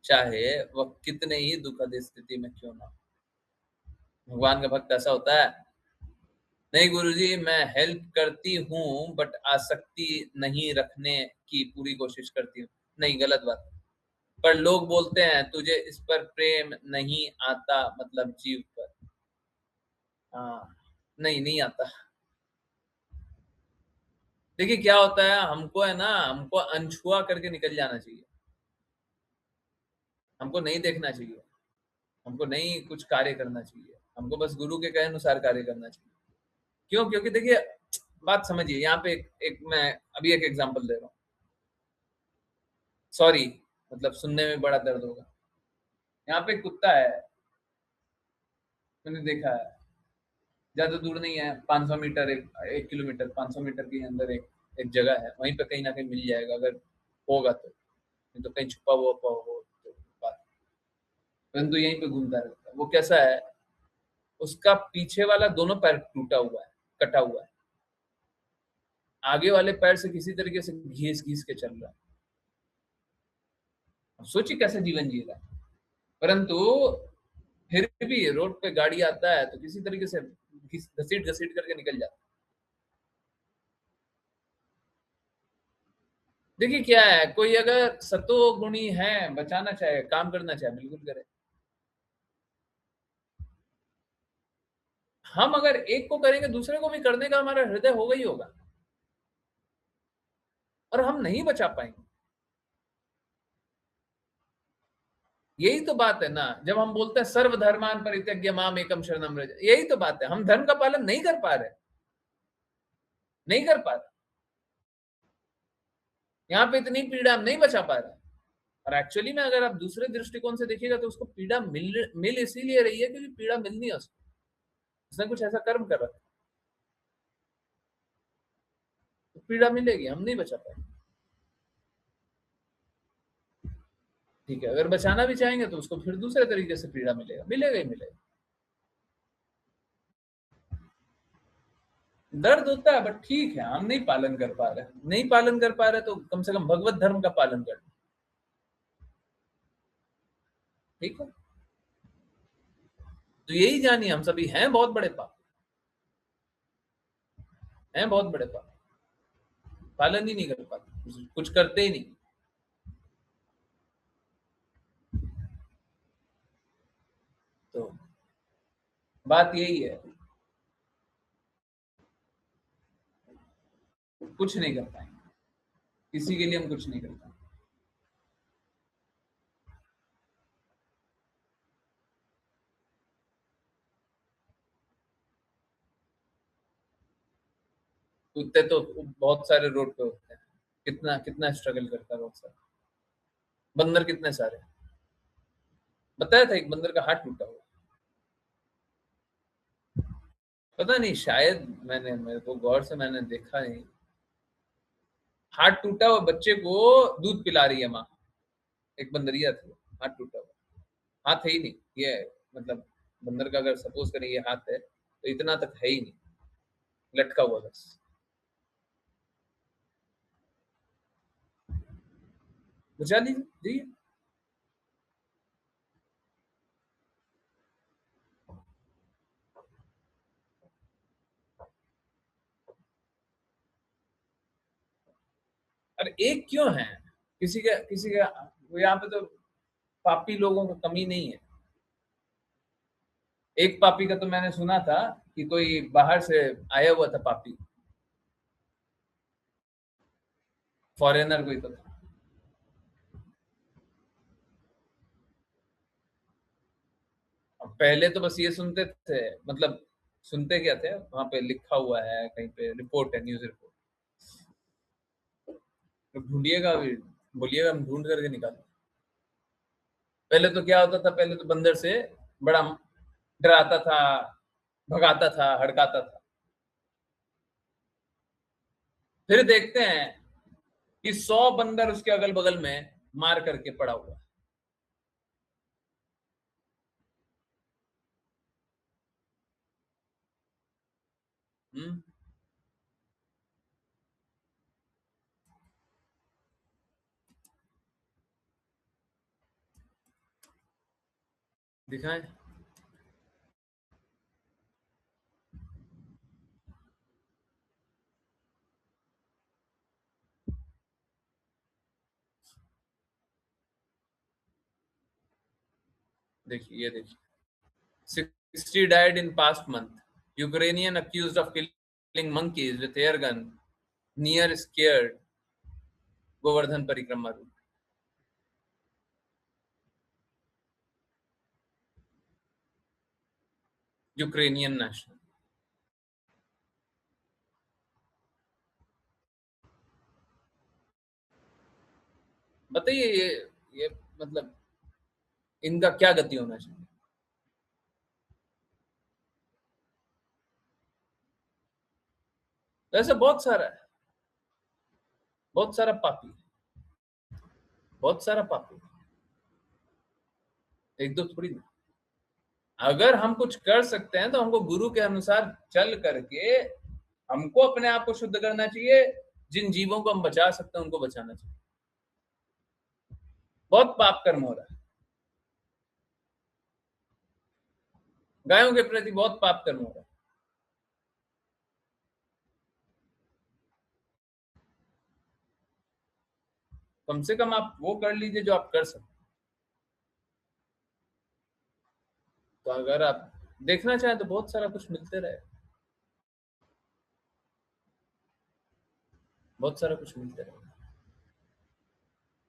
चाहे वह कितने ही दुखद स्थिति में क्यों ना हो। भगवान का भक्त ऐसा होता है, नहीं गुरुजी मैं हेल्प करती हूँ बट आसक्ति नहीं रखने की पूरी कोशिश करती हूँ, नहीं, गलत बात। पर लोग बोलते हैं तुझे इस पर प्रेम नहीं आता, मतलब जीव पर, हाँ नहीं आता। देखिए क्या होता है, हमको है ना, हमको अनछुआ करके निकल जाना चाहिए, हमको नहीं देखना चाहिए, हमको नहीं कुछ कार्य करना चाहिए, हमको बस गुरु के कहे अनुसार कार्य करना चाहिए। क्यों? क्योंकि देखिए बात समझिए, यहाँ पे एक मैं अभी एक एग्जांपल दे रहा हूँ, सॉरी मतलब सुनने में बड़ा दर्द होगा। यहाँ पे एक कुत्ता है, मैंने देखा है, ज्यादा दूर नहीं है, 500 मीटर, 1 किलोमीटर, 500 मीटर के अंदर एक जगह है, वहीं पे कहीं ना कहीं मिल जाएगा अगर होगा तो, नहीं तो कहीं छुपा हुआ हो तो बात, परंतु यहीं पे घूमता रहता है। वो कैसा है, उसका पीछे वाला दोनों पैर टूटा हुआ है, कटा हुआ है, आगे वाले पैर से किसी तरीके से घीस घीस के चल रहा है। अब सोचिए कैसे जीवन जी रहा है, परंतु फिर भी रोड पे गाड़ी आता है तो किसी तरीके से घसीट घसीट करके निकल जाता है। देखिए क्या है, कोई अगर सतो गुणी है, बचाना चाहे, काम करना चाहे, बिल्कुल करे, हम अगर एक को करेंगे दूसरे को भी करने का हमारा हृदय होगा ही होगा, और हम नहीं बचा पाएंगे। यही तो बात है ना, जब हम बोलते हैं सर्वधर्मान परित्यज्य माम एकम शरणम व्रज, यही तो बात है, हम धर्म का पालन नहीं कर पा रहे, नहीं कर पा रहे, यहाँ पे इतनी पीड़ा हम नहीं बचा पा रहे। और एक्चुअली में अगर आप दूसरे दृष्टिकोण से देखिएगा तो उसको पीड़ा मिल इसीलिए रही है क्योंकि पीड़ा मिलनी है उसको, उसने कुछ ऐसा कर्म कर रखा, तो पीड़ा मिलेगी, हम नहीं बचा पाएंगे। ठीक है, अगर बचाना भी चाहेंगे तो उसको फिर दूसरे तरीके से पीड़ा मिलेगा, मिलेगा ही मिलेगा। दर्द होता है, बट ठीक है, हम नहीं पालन कर पा रहे, नहीं पालन कर पा रहे तो कम से कम भगवत धर्म का पालन कर, ठीक है। तो यही जानिए, हम सभी हैं बहुत बड़े पाप, हैं बहुत बड़े पाप, पालन ही नहीं कर पाते, कुछ करते ही नहीं। तो बात यही है, कुछ नहीं कर पाएंगे, किसी के लिए हम कुछ नहीं कर पाएंगे। कुत्ते तो बहुत सारे रोड पे होते हैं, कितना कितना स्ट्रगल करता है बहुत सारा। बंदर कितने सारे, बताया था एक बंदर का हाथ टूटा हुआ, पता नहीं, शायद मेरे को गौर से मैंने देखा नहीं, हाथ टूटा हुआ बच्चे को दूध पिला रही है माँ, एक बंदरिया थी, हाथ टूटा हुआ, हाथ है ही नहीं, ये मतलब बंदर का अगर सपोज करें ये हाथ है तो इतना तक है ही नहीं, लटका हुआ बस। बुझा लीजिए। अरे एक क्यों है, किसी का यहाँ पे तो पापी लोगों को कमी नहीं है। एक पापी का तो मैंने सुना था कि कोई बाहर से आया हुआ था पापी, फॉरेनर कोई तो था। अब पहले तो बस ये सुनते थे, मतलब सुनते क्या थे, वहां पे लिखा हुआ है कहीं पे, रिपोर्ट है, न्यूज रिपोर्ट, तो ढूंढिएगा अभी, बोलिएगा हम ढूंढ करके निकालें। पहले तो क्या होता था, पहले तो बंदर से बड़ा डराता था, भगाता था, हड़काता था, फिर देखते हैं कि 100 बंदर उसके अगल बगल में मार करके पड़ा हुआ। हम्म, दिखाएं। देखिए, ये देखिए, 60 died in past month. Ukrainian accused of killing monkeys with air gun near scared Govardhan परिक्रमा route. यूक्रेनियन नेशनल, बताइए ये मतलब इनका क्या गति होना चाहिए। तो ऐसा बहुत सारा है, बहुत सारा पापी, बहुत सारा पापी, एक दो थोड़ी ना। अगर हम कुछ कर सकते हैं तो हमको गुरु के अनुसार चल करके हमको अपने आप को शुद्ध करना चाहिए, जिन जीवों को हम बचा सकते हैं उनको बचाना चाहिए। बहुत पाप कर्म हो रहा है, गायों के प्रति बहुत पाप कर्म हो रहा है। कम से कम आप वो कर लीजिए जो आप कर सकते। तो अगर आप देखना चाहे तो बहुत सारा कुछ मिलते रहे, बहुत सारा कुछ मिलते रहे,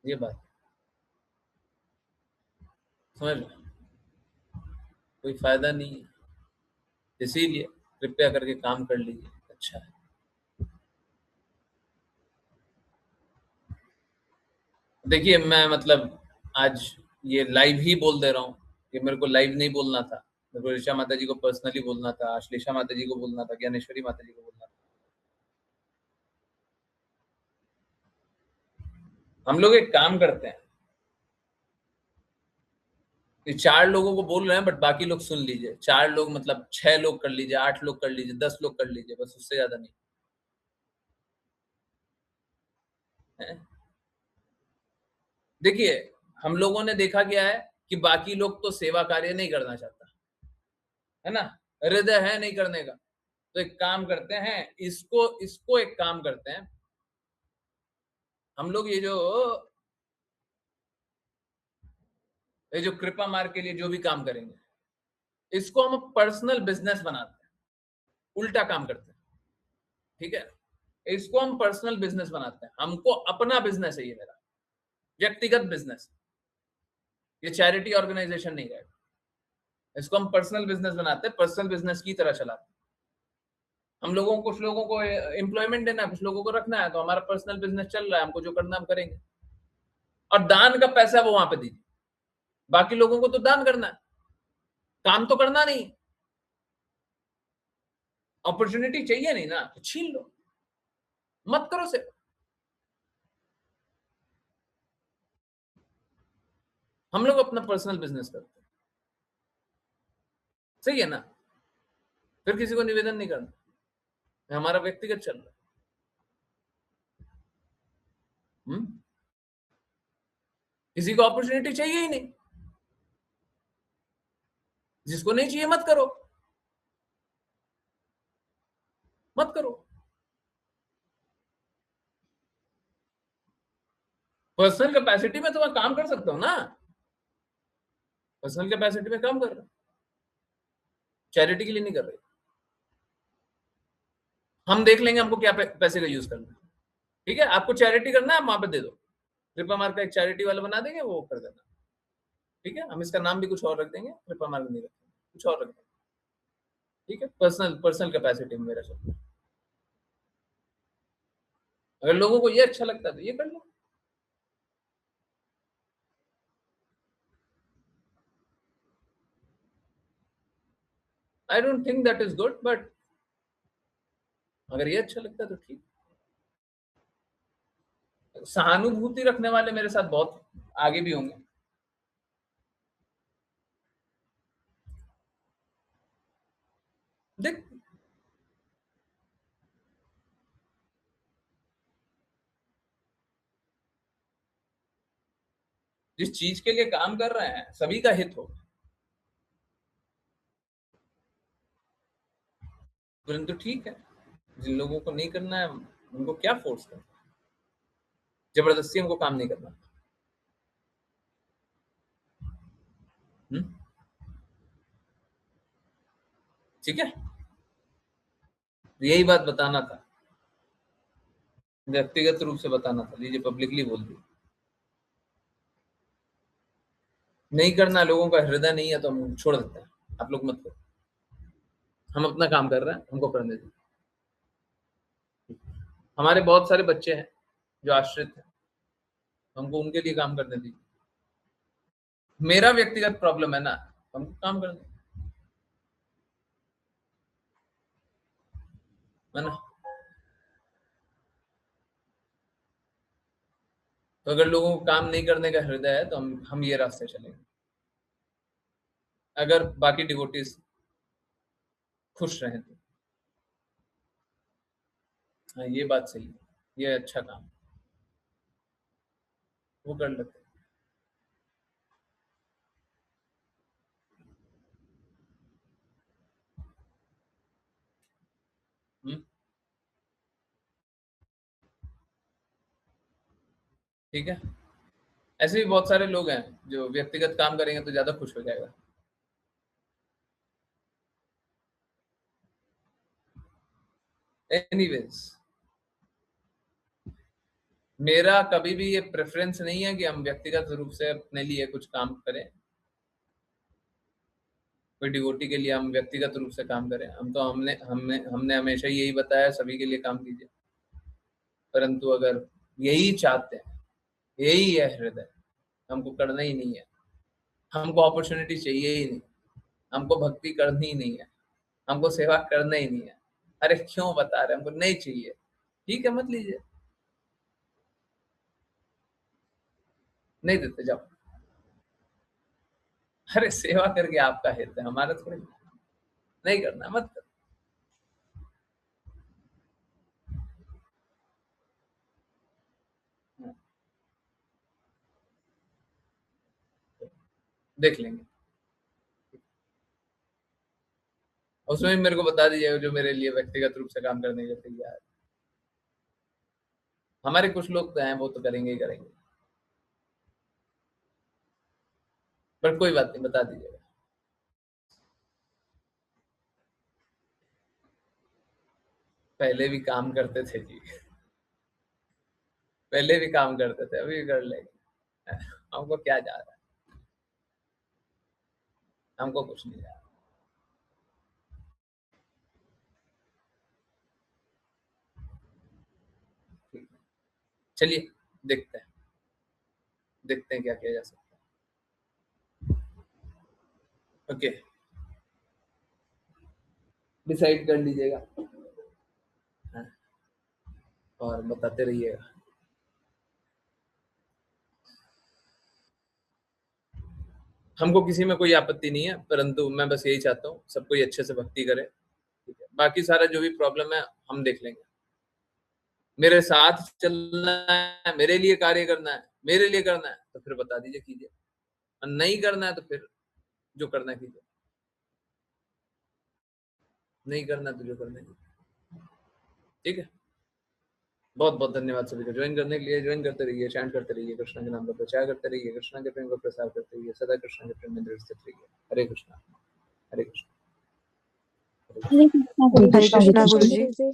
ये बात समझ लो, कोई फायदा नहीं है, इसीलिए कृपया करके काम कर लीजिए, अच्छा है। देखिए मैं मतलब आज ये लाइव ही बोल दे रहा हूँ कि मेरे को लाइव नहीं बोलना था, मेरे को ऋषा माता जी को पर्सनली बोलना था, आश्लेषा माता जी को बोलना था, ज्ञानेश्वरी माता जी को बोलना था। हम लोग एक काम करते हैं कि 4 लोगों को बोल रहे हैं, बट बाकी लोग सुन लीजिए। 4 लोग मतलब 6 लोग कर लीजिए, 8 लोग कर लीजिए, 10 लोग कर लीजिए, बस उससे ज्यादा नहीं है। देखिए हम लोगों ने देखा गया है कि बाकी लोग तो सेवा कार्य नहीं करना चाहता है ना, हृदय है नहीं करने का। तो एक काम करते हैं, इसको इसको एक काम करते हैं, हम लोग ये जो कृपा मार्ग के लिए जो भी काम करेंगे, इसको हम पर्सनल बिजनेस बनाते हैं, उल्टा काम करते हैं, ठीक है। इसको हम पर्सनल बिजनेस बनाते हैं, हमको अपना बिजनेस है, ये मेरा व्यक्तिगत बिजनेस, ये चैरिटी ऑर्गेनाइजेशन नहीं रहेगा। इसको हम पर्सनल बिजनेस बनाते हैं, पर्सनल बिजनेस की तरह चलाते हैं। हम लोगों को, कुछ लोगों को एम्प्लॉयमेंट देना है, कुछ लोगों को रखना है, तो हमारा पर्सनल बिजनेस चल रहा है, हमको जो करना हम करेंगे। और दान का पैसा वो वहां पे दीजिए, बाकी लोगों को तो दान करना है, काम तो करना नहीं। अपॉर्चुनिटी चाहिए नहीं ना, तो छीन लो, मत करो से। हम लोग अपना पर्सनल बिजनेस करते हैं, सही है ना, फिर किसी को निवेदन नहीं करना, हमारा व्यक्तिगत चल रहा है। किसी को अपॉर्चुनिटी चाहिए ही नहीं, जिसको नहीं चाहिए मत करो, मत करो। पर्सनल कैपेसिटी में तो मैं काम कर सकता हूं ना, पर्सनल कैपेसिटी में काम कर रहा हूं, चैरिटी के लिए नहीं कर रहे। हम देख लेंगे हमको क्या पैसे का यूज करना है, ठीक है। आपको चैरिटी करना है, आप वहां पे दे दो, कृपा मार्ग का एक चैरिटी वाला बना देंगे, वो कर देना, ठीक है। हम इसका नाम भी कुछ और रख देंगे, कृपा मार्ग नहीं रखेंगे, कुछ और रख देंगे, ठीक है। पर्सनल पर्सनल कैपेसिटी में मेरा सब, अगर लोगों को ये अच्छा लगता है तो ये कर लो। I don't think that is good, but अगर ये अच्छा लगता है तो ठीक। सहानुभूति रखने वाले मेरे साथ बहुत आगे भी होंगे, देख। जिस चीज के लिए काम कर रहे हैं सभी का हित हो, परंतु ठीक है, जिन लोगों को नहीं करना है उनको क्या फोर्स करना, जबरदस्ती हमको काम नहीं करना। ठीक है, यही बात बताना था, व्यक्तिगत रूप से बताना था, लीजिए पब्लिकली बोल दी। नहीं करना, लोगों का हृदय नहीं है तो हम छोड़ देते हैं, आप लोग मत करो, हम अपना काम कर रहे हैं, हमको करने दीजिए। हमारे बहुत सारे बच्चे हैं जो आश्रित हैं, हमको उनके लिए काम करने दीजिए। मेरा व्यक्तिगत प्रॉब्लम है ना, हमको काम करने है ना। तो अगर लोगों को काम नहीं करने का हृदय है तो हम ये रास्ते चलेंगे, अगर बाकी डिवोटीज खुश रहें तो। हाँ ये बात सही है, ये अच्छा काम वो कर लेते हैं। ठीक है, ऐसे भी बहुत सारे लोग हैं जो व्यक्तिगत काम करेंगे तो ज्यादा खुश हो जाएगा। एनीवेज, मेरा कभी भी ये प्रेफरेंस नहीं है कि हम व्यक्तिगत रूप से अपने लिए कुछ काम करें, कोई डिवोटी के लिए हम व्यक्तिगत रूप से काम करें। हमने हमेशा यही बताया, सभी के लिए काम कीजिए। परंतु अगर यही चाहते हैं, यही है हृदय, हमको करना ही नहीं है, हमको अपॉर्चुनिटी चाहिए ही नहीं, हमको भक्ति करनी ही नहीं है, हमको सेवा करना ही नहीं है, अरे क्यों बता रहे, हमको नहीं चाहिए, ठीक है मत लीजिए, नहीं देते जाओ। अरे सेवा करके आपका हित है, हमारा थोड़ी नहीं करना, मत करो। देख लेंगे, उसमें भी मेरे को बता दीजिएगा जो मेरे लिए व्यक्तिगत रूप से काम करने के तैयार है। हमारे कुछ लोग तो हैं, वो तो करेंगे ही करेंगे, पर कोई बात नहीं, बता दीजिएगा। पहले भी काम करते थे जी, पहले भी काम करते थे, अभी भी कर लेंगे, हमको क्या जा रहा है, हमको कुछ नहीं जा रहा। ठीक है, चलिए देखते हैं क्या किया जा सकता है। ओके, डिसाइड कर लीजिएगा, हाँ, और बताते रहिएगा। हमको किसी में कोई आपत्ति नहीं है, परंतु मैं बस यही चाहता हूँ सब कोई अच्छे से भक्ति करे, ठीक है। बाकी सारा जो भी प्रॉब्लम है हम देख लेंगे। मेरे साथ चलना है, मेरे लिए कार्य करना है, मेरे लिए करना है तो फिर बता दीजिए, कीजिए, और नहीं करना है तो फिर जो करना है कीजिए, नहीं करना है तो जो करना है कीजिए, ठीक है। बहुत बहुत धन्यवाद सभी को ज्वाइन करने के लिए। ज्वाइन करते रहिए, चैंट करते रहिए, कृष्ण के नाम का प्रचार करते रहिए, कृष्ण के प्रेम का प्रसार करते रहिए, सदा कृष्ण के प्रेम में दृढ़ स्थित रहिए। हरे कृष्णा, हरे कृष्ण, हरे कृष्ण। हरे कृष्णा हरे कृष्णा गुरु जी।